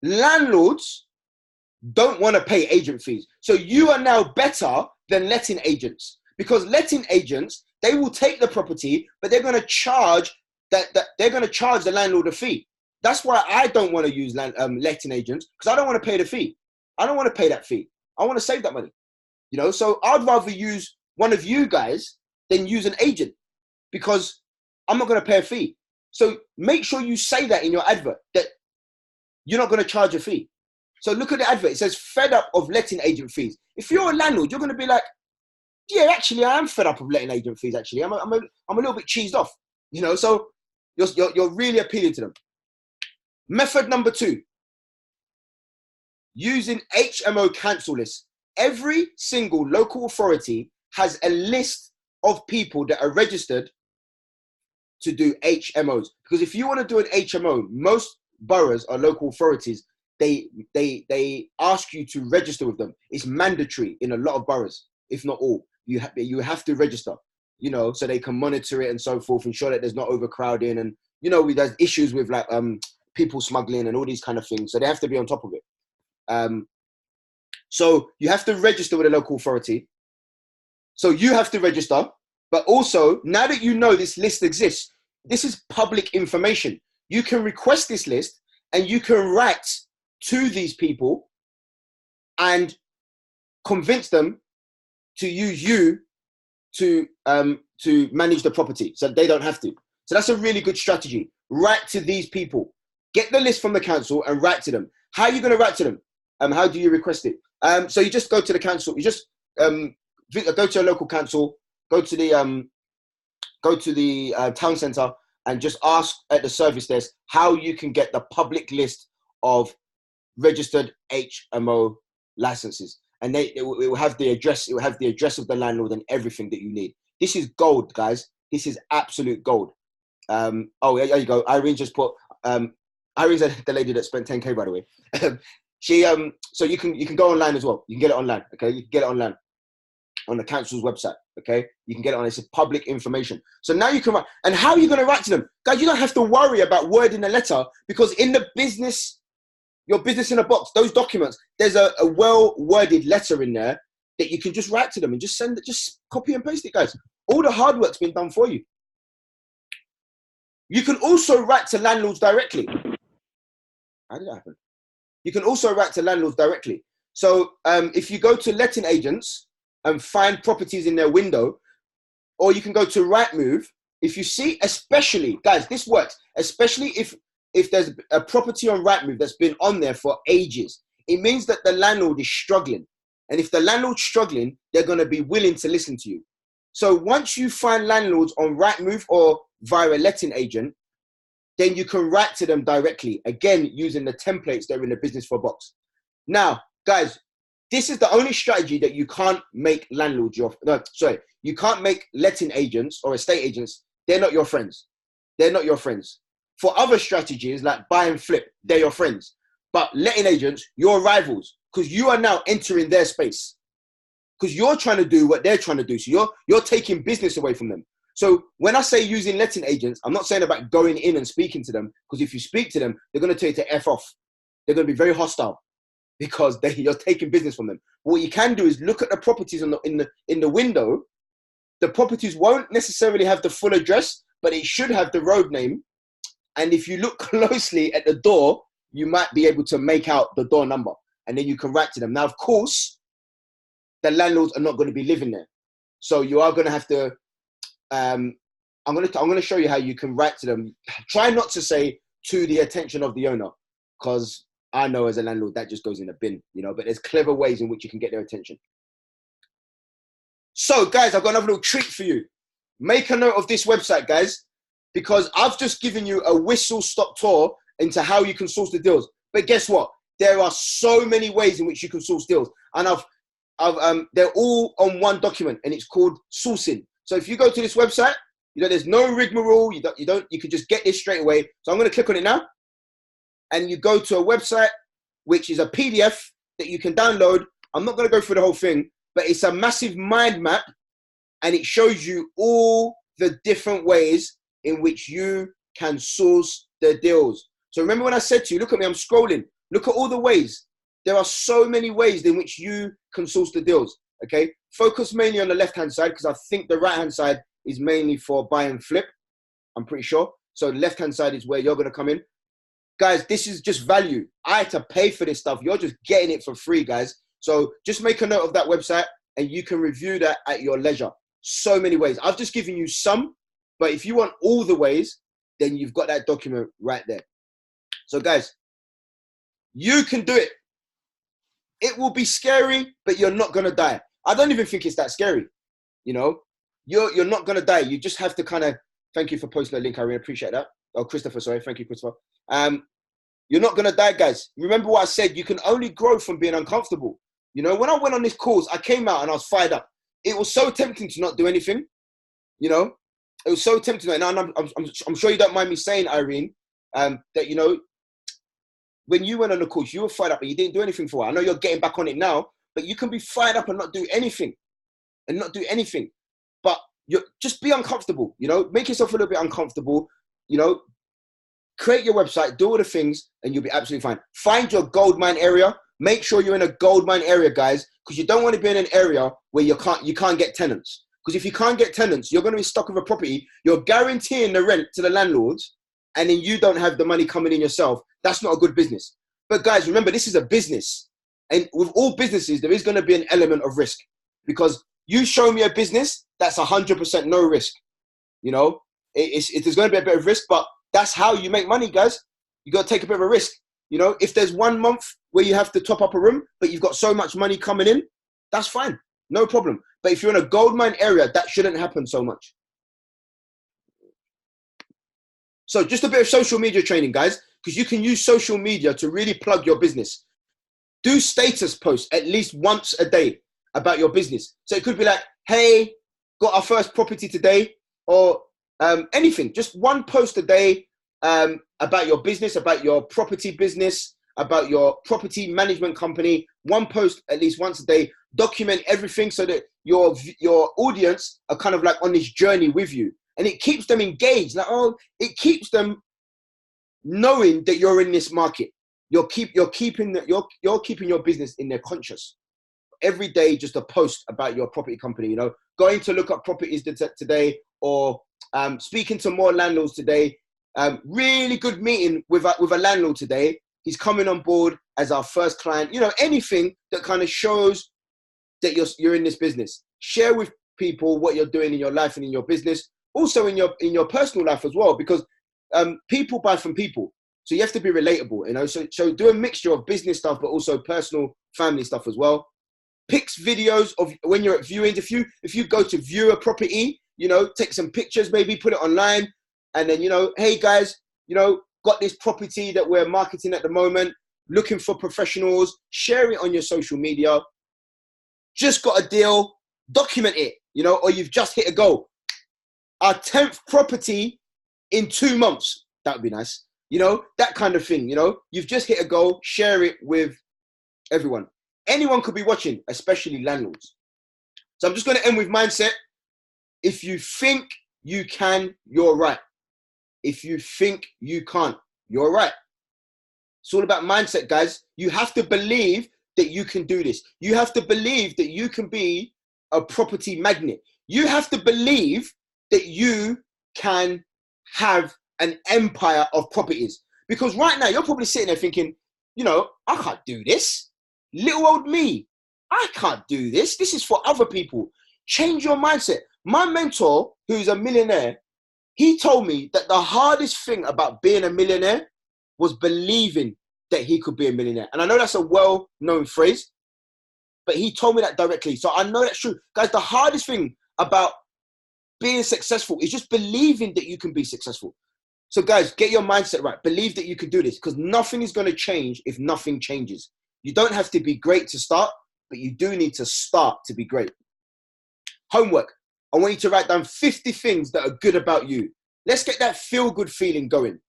Landlords don't want to pay agent fees. So you are now better than letting agents. Because letting agents, they will take the property, but they're going to charge they're going to charge the landlord a fee. That's why I don't want to use letting agents, because I don't want to pay the fee. I don't want to pay that fee. I want to save that money. You know, so I'd rather use one of you guys than use an agent because I'm not going to pay a fee. So make sure you say that in your advert that you're not going to charge a fee. So look at the advert. It says fed up of letting agent fees. If you're a landlord, you're going to be like, yeah, actually, I am fed up of letting agent fees. Actually, I'm a little bit cheesed off. You know, so you're really appealing to them. Method number 2, using HMO cancel lists. Every single local authority has a list of people that are registered to do HMOs. Because if you want to do an HMO, most boroughs or local authorities, they ask you to register with them. It's mandatory in a lot of boroughs, if not all. You have to register. you know, so they can monitor it and so forth, ensure that there's not overcrowding, and you know, there's issues with like people smuggling and all these kind of things. So they have to be on top of it. So you have to register with a local authority. So you have to register, but also now that you know this list exists, this is public information. You can request this list and you can write to these people and convince them to use you to manage the property, so they don't have to. So that's a really good strategy. Write to these people. Get the list from the council and write to them. How are you going to write to them? How do you request it? So you just go to the council. You just go to a local council. Go to the town centre and just ask at the service desk how you can get the public list of registered HMO licenses, and it will have the address. It will have the address of the landlord and everything that you need. This is gold, guys. This is absolute gold. Oh, there you go. Irene just put. Irene's the lady that spent 10K, by the way. She so you can go online as well. You can get it online. Okay, you can get it online on the council's website. Okay, you can get it on. It's public information. So now you can write. And how are you going to write to them, guys? You don't have to worry about wording a letter, because in the business. Your business in a box, those documents, there's a well-worded letter in there that you can just write to them and just send it, just copy and paste it, guys. All the hard work's been done for you. You can also write to landlords directly. How did that happen? You can also write to landlords directly. So if you go to letting agents and find properties in their window, or you can go to Rightmove, if you see, especially, guys, this works, especially if there's a property on Rightmove that's been on there for ages, it means that the landlord is struggling. And if the landlord's struggling, they're going to be willing to listen to you. So once you find landlords on Rightmove or via a letting agent, then you can write to them directly, again, using the templates that are in the business for box. Now, guys, this is the only strategy that you can't make landlords you can't make letting agents or estate agents. They're not your friends. They're not your friends. For other strategies like buy and flip, they're your friends. But letting agents, you're rivals, because you are now entering their space. Because you're trying to do what they're trying to do. So you're taking business away from them. So when I say using letting agents, I'm not saying about going in and speaking to them, because if you speak to them, they're going to tell you to F off. They're going to be very hostile because you're taking business from them. What you can do is look at the properties in the window. The properties won't necessarily have the full address, but it should have the road name. And if you look closely at the door, you might be able to make out the door number, and then you can write to them. Now, of course, the landlords are not going to be living there, so you are going to have to. I'm going to show you how you can write to them. Try not to say to the attention of the owner, because I know as a landlord that just goes in the bin, you know. But there's clever ways in which you can get their attention. So, guys, I've got another little treat for you. Make a note of this website, guys, because I've just given you a whistle-stop tour into how you can source the deals. But guess what? There are so many ways in which you can source deals. And they're all on one document, and it's called sourcing. So if you go to this website, you know, there's no rigmarole. You can just get this straight away. So I'm going to click on it now. And you go to a website, which is a PDF that you can download. I'm not going to go through the whole thing, but it's a massive mind map, and it shows you all the different ways in which you can source the deals. So remember when I said to you, look at me, I'm scrolling. Look at all the ways. There are so many ways in which you can source the deals, okay? Focus mainly on the left-hand side, because I think the right-hand side is mainly for buy and flip, I'm pretty sure. So the left-hand side is where you're going to come in. Guys, this is just value. I had to pay for this stuff. You're just getting it for free, guys. So just make a note of that website, and you can review that at your leisure. So many ways. I've just given you some, but if you want all the ways, then you've got that document right there. So guys, you can do it. It will be scary, but you're not going to die. I don't even think it's that scary. You know, you're not going to die. You just have to kind of, thank you for posting the link. I really appreciate that. Oh, Christopher, sorry. Thank you, Christopher. You're not going to die, guys. Remember what I said. You can only grow from being uncomfortable. You know, when I went on this course, I came out and I was fired up. It was so tempting to not do anything. You know, it was so tempting. And I'm sure you don't mind me saying, Irene, that, you know, when you went on the course, you were fired up and you didn't do anything for it. I know you're getting back on it now, but you can be fired up and not do anything. But just be uncomfortable, make yourself a little bit uncomfortable, create your website, do all the things, and you'll be absolutely fine. Find your gold mine area. Make sure you're in a gold mine area, guys, because you don't want to be in an area where you can't get tenants. Because if you can't get tenants, you're going to be stuck with a property. You're guaranteeing the rent to the landlords, and then you don't have the money coming in yourself. That's not a good business. But guys, remember, this is a business. And with all businesses, there is going to be an element of risk, because you show me a business that's 100% no risk. There's going to be a bit of risk, but that's how you make money, guys. You got to take a bit of a risk. If there's 1 month where you have to top up a room, but you've got so much money coming in, that's fine. No problem. But if you're in a gold mine area, that shouldn't happen so much. So just a bit of social media training, guys, because you can use social media to really plug your business. Do status posts at least once a day about your business. So it could be like, hey, got our first property today, or anything. Just one post a day about your business, about your property business, about your property management company. One post at least once a day. Document everything so that your audience are kind of like on this journey with you, and it keeps them engaged. It keeps them knowing that you're in this market. You're keeping your business in their conscious. Every day, just a post about your property company. Going to look up properties today, or speaking to more landlords today. Really good meeting with a landlord today. He's coming on board as our first client. Anything that kind of shows that you're in this business. Share with people what you're doing in your life and in your business, also in your personal life as well, because people buy from people. So you have to be relatable, So do a mixture of business stuff, but also personal, family stuff as well. Pics, videos of when you're at viewings. If you go to view a property, take some pictures, maybe put it online, and then, hey guys, got this property that we're marketing at the moment, looking for professionals. Share it on your social media. Just got a deal, document it, or you've just hit a goal. Our 10th property in 2 months. That would be nice. That kind of thing, you've just hit a goal, share it with everyone. Anyone could be watching, especially landlords. So I'm just going to end with mindset. If you think you can, you're right. If you think you can't, you're right. It's all about mindset, guys. You have to believe that you can do this. You have to believe that you can be a property magnet. You have to believe that you can have an empire of properties. Because right now, you're probably sitting there thinking, I can't do this. Little old me, I can't do this. This is for other people. Change your mindset. My mentor, who's a millionaire, he told me that the hardest thing about being a millionaire was believing that he could be a millionaire. And I know that's a well-known phrase, but he told me that directly. So I know that's true. Guys, the hardest thing about being successful is just believing that you can be successful. So guys, get your mindset right. Believe that you can do this, because nothing is going to change if nothing changes. You don't have to be great to start, but you do need to start to be great. Homework. I want you to write down 50 things that are good about you. Let's get that feel-good feeling going,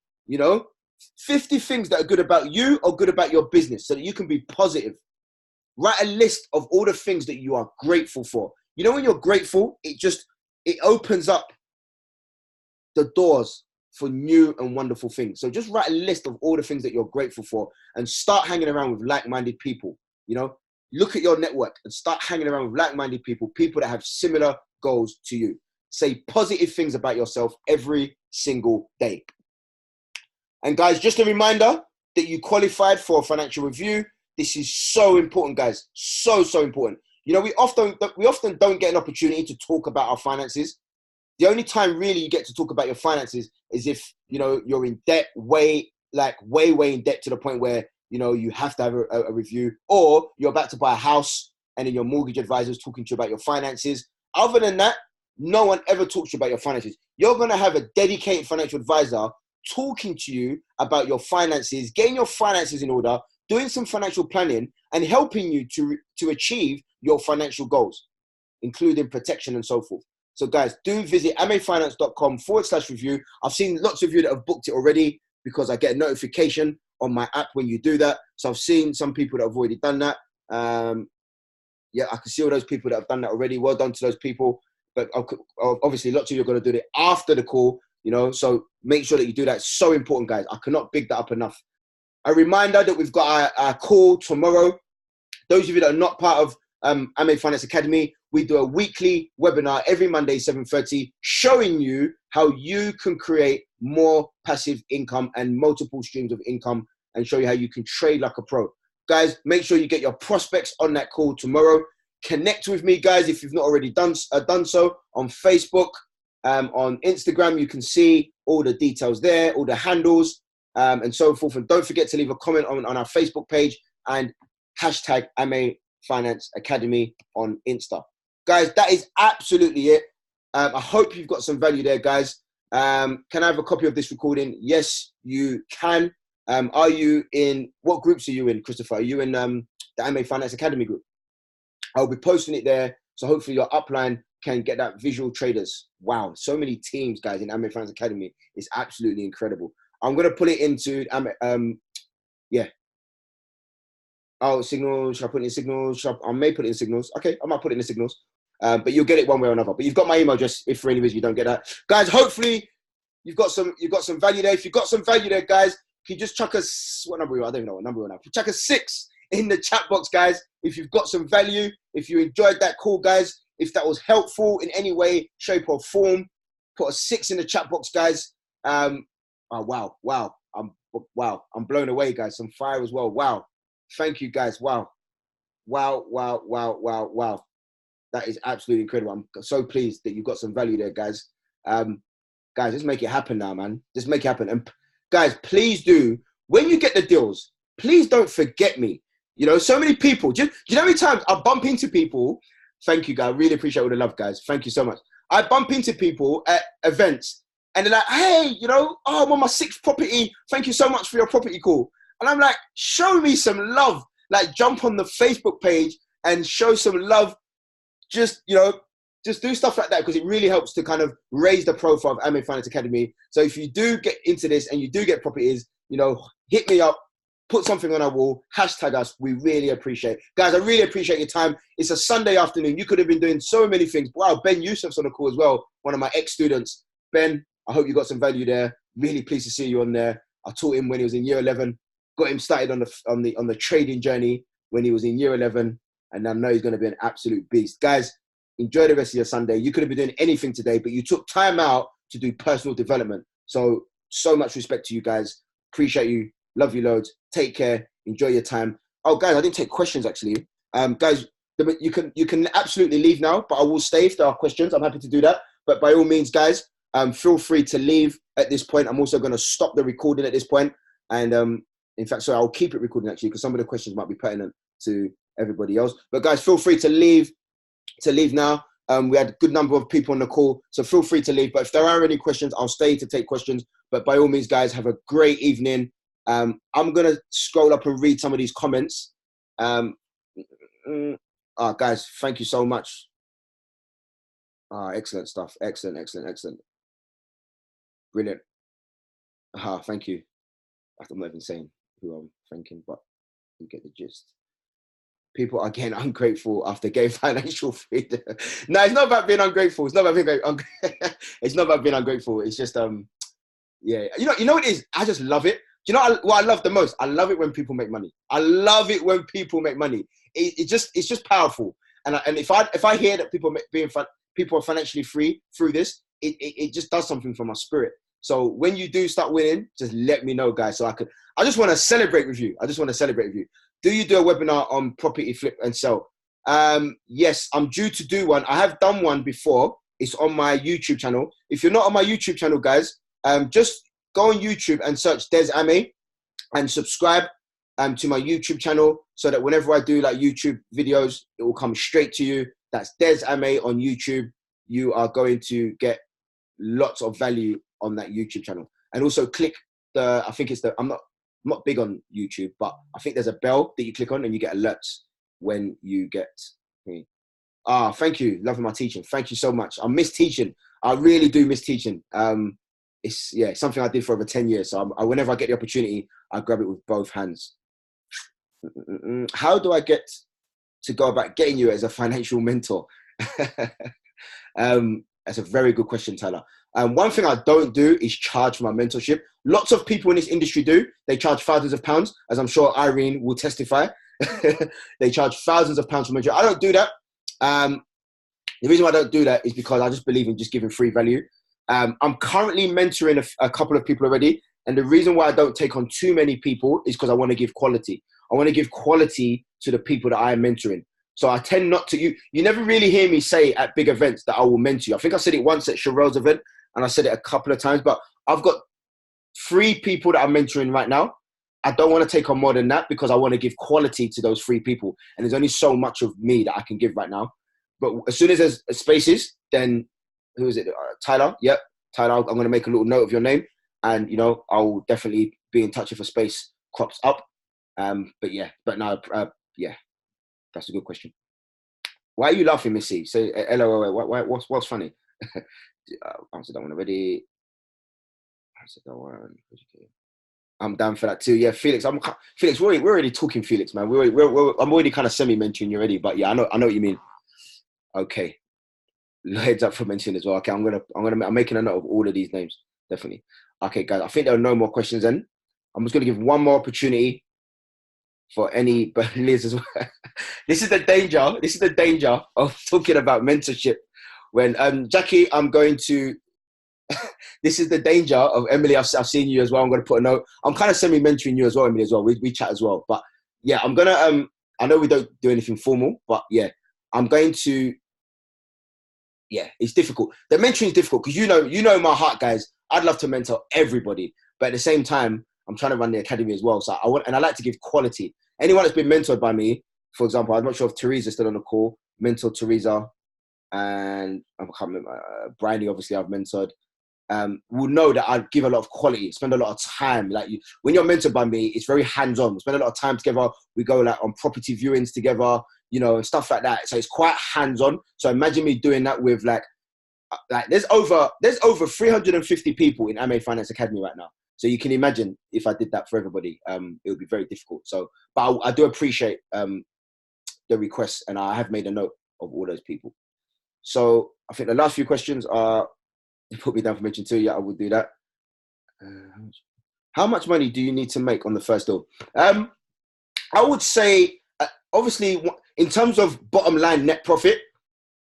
50 things that are good about you or good about your business, so that you can be positive. Write a list of all the things that you are grateful for. When you're grateful, it opens up the doors for new and wonderful things. So just write a list of all the things that you're grateful for, and start hanging around with like-minded people. Look at your network and start hanging around with like-minded people that have similar goals to you. Say positive things about yourself every single day. And guys, just a reminder that you qualified for a financial review. This is so important, guys. So important. We often don't get an opportunity to talk about our finances. The only time really you get to talk about your finances is if, you're in debt, way in debt, to the point where, you have to have a review, or you're about to buy a house and then your mortgage advisor is talking to you about your finances. Other than that, no one ever talks to you about your finances. You're going to have a dedicated financial advisor talking to you about your finances, getting your finances in order, doing some financial planning, and helping you to achieve your financial goals, including protection and so forth. So guys, do visit amafinance.com/review. I've seen lots of you that have booked it already, because I get a notification on my app when you do that. So I've seen some people that have already done that. I can see all those people that have done that already. Well done to those people. but obviously lots of you are going to do it after the call, you know, so make sure that you do that. It's so important, guys. I cannot big that up enough. A reminder that we've got our call tomorrow. Those of you that are not part of AME Finance Academy, we do a weekly webinar every Monday, 7:30, showing you how you can create more passive income and multiple streams of income, and show you how you can trade like a pro. Guys, make sure you get your prospects on that call tomorrow. Connect with me, guys, if you've not already done so, on Facebook, on Instagram. You can see all the details there, all the handles, and so forth. And don't forget to leave a comment on our Facebook page, and hashtag AME Finance Academy on Insta. Guys, that is absolutely it. I hope you've got some value there, guys. Can I have a copy of this recording? Yes, you can. Are you in, what groups are you in, Christopher? Are you in the AME Finance Academy group? I'll be posting it there, so hopefully your upline can get that visual traders. Wow, so many teams, guys, in AME Finance Academy. It's absolutely incredible. I'm going to put it into, yeah. Oh, signals. Should I put it in signals? I may put it in signals. Okay, I might put it in the signals. But you'll get it one way or another. But you've got my email address if for any reason you don't get that. Guys, hopefully you've got some value there. If you've got some value there, guys, can you just chuck us, what number are you? I don't even know what number we're on now. Chuck a 6 in the chat box, guys. If you've got some value, if you enjoyed that call, guys, if that was helpful in any way, shape or form, put a 6 in the chat box, guys. Oh, wow. I'm blown away, guys. Some fire as well. Wow. Thank you, guys. Wow. That is absolutely incredible. I'm so pleased that you've got some value there, guys. Guys, just make it happen now, man. Just make it happen. And guys, please do, when you get the deals, please don't forget me. You know, so many people, do you know how many times I bump into people? Thank you, guys. I really appreciate all the love, guys. Thank you so much. I bump into people at events and they're like, hey, you know, oh, I'm on my 6th property. Thank you so much for your property call. And I'm like, show me some love. Like, jump on the Facebook page and show some love. Just, you know, just do stuff like that, because it really helps to kind of raise the profile of AME Finance Academy. So if you do get into this and you do get properties, you know, hit me up, put something on our wall, hashtag us. We really appreciate it. Guys, I really appreciate your time. It's a Sunday afternoon. You could have been doing so many things. Wow, Ben Yusuf's on the call as well, one of my ex-students. Ben, I hope you got some value there. Really pleased to see you on there. I taught him when he was in year 11. Got him started on the trading journey when he was in year 11, and I know he's going to be an absolute beast. Guys, enjoy the rest of your Sunday. You could have been doing anything today, but you took time out to do personal development. So much respect to you guys. Appreciate you. Love you loads. Take care. Enjoy your time. Oh, guys, I didn't take questions actually. Guys, you can absolutely leave now, but I will stay if there are questions. I'm happy to do that. But by all means, guys, feel free to leave at this point. I'm also going to stop the recording at this point, and in fact, sorry, I'll keep it recording actually, because some of the questions might be pertinent to everybody else. But guys, feel free to leave now. We had a good number of people on the call, so feel free to leave. But if there are any questions, I'll stay to take questions. But by all means, guys, have a great evening. I'm going to scroll up and read some of these comments. Guys, thank you so much. Excellent stuff. Excellent. Brilliant. Thank you. I'm not even saying who I'm thanking, but you get the gist. People are getting ungrateful after getting financial freedom. No, it's not about being ungrateful. It's not about being it's not about being ungrateful. It's just yeah. You know what it is? I just love it. Do you know what I love the most? I love it when people make money. I love it when people make money. It's just powerful. And if I hear that people are financially free through this, it just does something for my spirit. So when you do start winning, just let me know, guys. So I just want to celebrate with you. Do you do a webinar on property flip and sell? Yes, I'm due to do one. I have done one before. It's on my YouTube channel. If you're not on my YouTube channel, guys, just go on YouTube and search Des Ame and subscribe to my YouTube channel, so that whenever I do like YouTube videos, it will come straight to you. That's Des Ame on YouTube. You are going to get lots of value on that YouTube channel. And also click I'm not big on YouTube, but I think there's a bell that you click on and you get alerts when you get me. Thank you. Loving my teaching. Thank you so much. I miss teaching. I really do miss teaching. It's something I did for over 10 years. So whenever I get the opportunity, I grab it with both hands. How do I get to go about getting you as a financial mentor? That's a very good question, Tyler. One thing I don't do is charge for my mentorship. Lots of people in this industry do. They charge thousands of pounds, as I'm sure Irene will testify. They charge thousands of pounds for mentorship. I don't do that. The reason why I don't do that is because I just believe in just giving free value. I'm currently mentoring a couple of people already. And the reason why I don't take on too many people is because I want to give quality. I want to give quality to the people that I am mentoring. So I tend not to, you never really hear me say at big events that I will mentor you. I think I said it once at Sherelle's event and I said it a couple of times, but I've got 3 people that I'm mentoring right now. I don't want to take on more than that because I want to give quality to those 3 people. And there's only so much of me that I can give right now. But as soon as there's spaces, then who is it? Tyler? Yep. Tyler, I'm going to make a little note of your name. And, I'll definitely be in touch if a space crops up. Yeah, that's a good question. Why are you laughing, Missy? Say LOL. What's funny? Answered that one already. Answered that one. I'm down for that too. Yeah, Felix. Felix. We're already talking, Felix, man. I'm already kind of semi-mentoring you already, but yeah, I know what you mean. Okay, heads up for mentioning as well. Okay, I'm making a note of all of these names. Definitely. Okay, guys. I think there are no more questions. Then I'm just gonna give one more opportunity for any, but Liz as well. This is the danger. This is the danger of talking about mentorship. When Jackie, I'm going to. This is the danger of Emily. I've seen you as well. I'm going to put a note. I'm kind of semi-mentoring you as well, Emily, as well. We chat as well. But yeah, I'm going to, I know we don't do anything formal, but yeah, I'm going to, yeah, it's difficult. The mentoring is difficult because you know my heart, guys. I'd love to mentor everybody. But at the same time, I'm trying to run the academy as well. So I like to give quality. Anyone that's been mentored by me, for example, I'm not sure if Teresa's still on the call, mentor Teresa, and I can't remember, Bryony, obviously I've mentored. Will know that I give a lot of quality, spend a lot of time. Like when you're mentored by me, it's very hands-on. We spend a lot of time together. We go like on property viewings together, and stuff like that. So it's quite hands-on. So imagine me doing that with like there's over 350 people in AMA Finance Academy right now. So you can imagine if I did that for everybody, it would be very difficult. So, but I do appreciate the requests, and I have made a note of all those people. So I think the last few questions are. You put me down for mention too. Yeah, I would do that. How much money do you need to make on the first deal? I would say, obviously, in terms of bottom line net profit,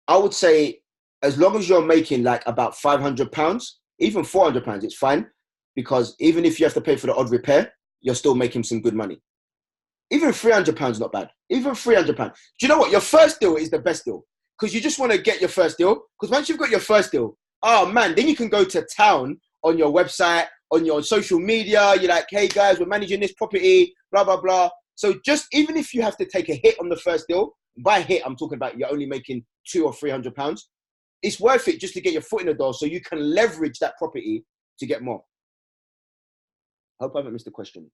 I would say as long as you're making like about £500, even £400, it's fine. Because even if you have to pay for the odd repair, you're still making some good money. Even £300 not bad. Even £300. Do you know what? Your first deal is the best deal. Because you just want to get your first deal. Because once you've got your first deal, oh man, then you can go to town on your website, on your social media. You're like, hey guys, we're managing this property, blah, blah, blah. So just even if you have to take a hit on the first deal, by hit, I'm talking about you're only making £200 or £300. It's worth it just to get your foot in the door so you can leverage that property to get more. I hope I haven't missed the question.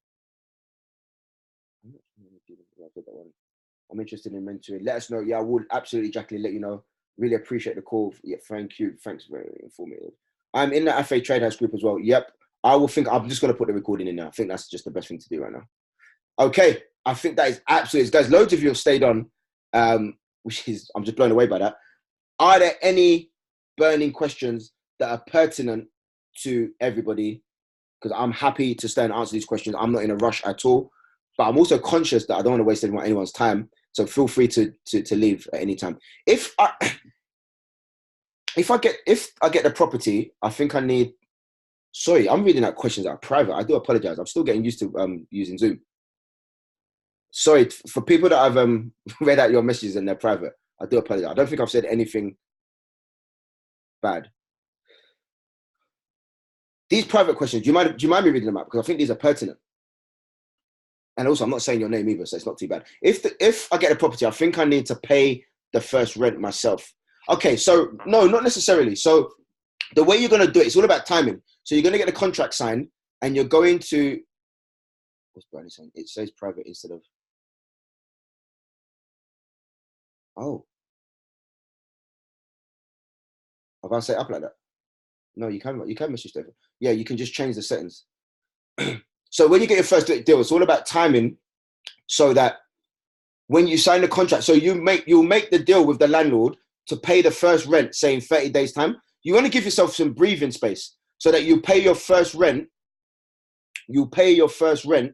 I'm interested in mentoring. Let us know. Yeah, I would absolutely, Jacqueline, let you know. Really appreciate the call. Yeah, thank you. Thanks, very informative. I'm in the FA Trade House group as well. Yep. I'm just going to put the recording in now. I think that's just the best thing to do right now. Okay. I think that is absolutely, guys, loads of you have stayed on, which is, I'm just blown away by that. Are there any burning questions that are pertinent to everybody? Because I'm happy to stay and answer these questions. I'm not in a rush at all, but I'm also conscious that I don't want to waste anyone's time. So feel free to leave at any time. If I get the property, I think I need. Sorry, I'm reading out questions that are private. I do apologize. I'm still getting used to using Zoom. Sorry for people that I've read out your messages and they're private. I do apologize. I don't think I've said anything bad. These private questions, do you mind me reading them out? Because I think these are pertinent. And also, I'm not saying your name either, so it's not too bad. If I get a property, I think I need to pay the first rent myself. Okay, so no, not necessarily. So the way you're going to do it, it's all about timing. So you're going to get the contract signed, and you're going to. What's Brady saying? It says private instead of. Oh. Have I set up like that? No, you can message David. Yeah, you can just change the settings. So when you get your first deal, it's all about timing, so that when you sign the contract, so you'll make the deal with the landlord to pay the first rent, say in 30 days time, you want to give yourself some breathing space so that you pay your first rent. You pay your first rent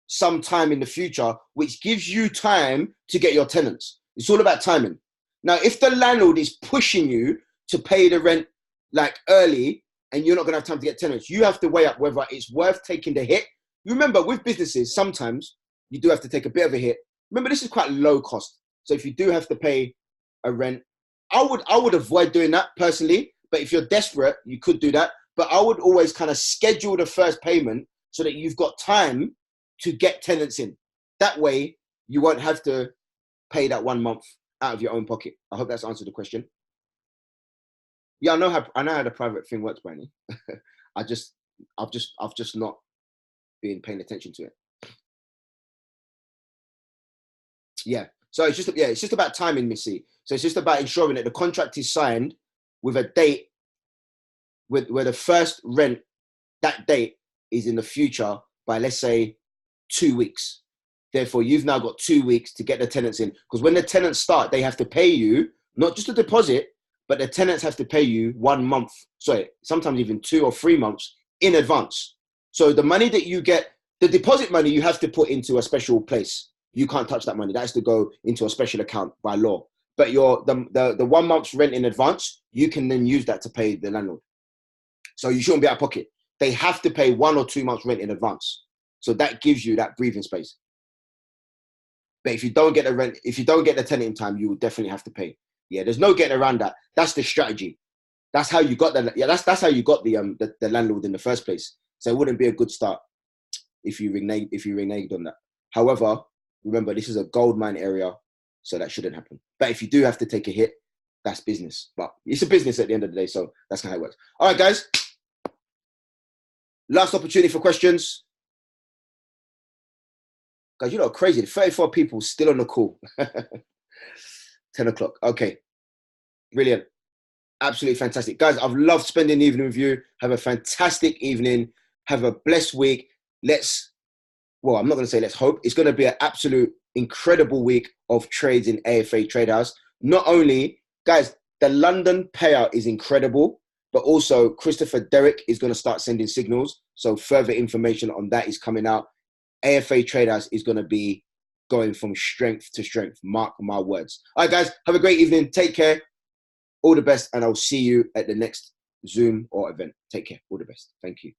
sometime in the future, which gives you time to get your tenants. It's all about timing. Now, if the landlord is pushing you to pay the rent like early and you're not going to have time to get tenants, you have to weigh up whether it's worth taking the hit. You remember, with businesses, sometimes you do have to take a bit of a hit. Remember, this is quite low cost. So if you do have to pay a rent, I would avoid doing that personally. But if you're desperate, you could do that. But I would always kind of schedule the first payment so that you've got time to get tenants in. That way, you won't have to pay that 1 month out of your own pocket. I hope that's answered the question. Yeah, I know how the private thing works, Brandy. I've just not been paying attention to it. Yeah. So it's just about timing, Missy. So it's just about ensuring that the contract is signed with a date where the first rent, that date is in the future by, let's say, 2 weeks. Therefore, you've now got 2 weeks to get the tenants in. Because when the tenants start, they have to pay you, not just a deposit, but the tenants have to pay you 1 month, sorry, sometimes even 2 or 3 months in advance. So the money that you get, the deposit money, you have to put into a special place. You can't touch that money. That has to go into a special account by law. But the 1 month's rent in advance, you can then use that to pay the landlord. So you shouldn't be out of pocket. They have to pay 1 or 2 months rent in advance. So that gives you that breathing space. But if you don't get the rent, if you don't get the tenant in time, you will definitely have to pay. Yeah, there's no getting around that. That's the strategy. That's how you got that's how you got the landlord in the first place. So it wouldn't be a good start if you reneged on that. However, remember, this is a gold mine area, so that shouldn't happen. But if you do have to take a hit, that's business. But it's a business at the end of the day, so that's how it works. All right, guys. Last opportunity for questions. Guys, you know, crazy. 34 people still on the call. 10 o'clock. Okay. Brilliant. Absolutely fantastic. Guys, I've loved spending the evening with you. Have a fantastic evening. Have a blessed week. I'm not going to say let's hope. It's going to be an absolute incredible week of trades in AFA Trade House. Not only, guys, the London payout is incredible, but also Christopher Derrick is going to start sending signals. So further information on that is coming out. AFA Trade House is going to be going from strength to strength. Mark my words. All right, guys, have a great evening. Take care. All the best, and I'll see you at the next Zoom or event. Take care. All the best. Thank you.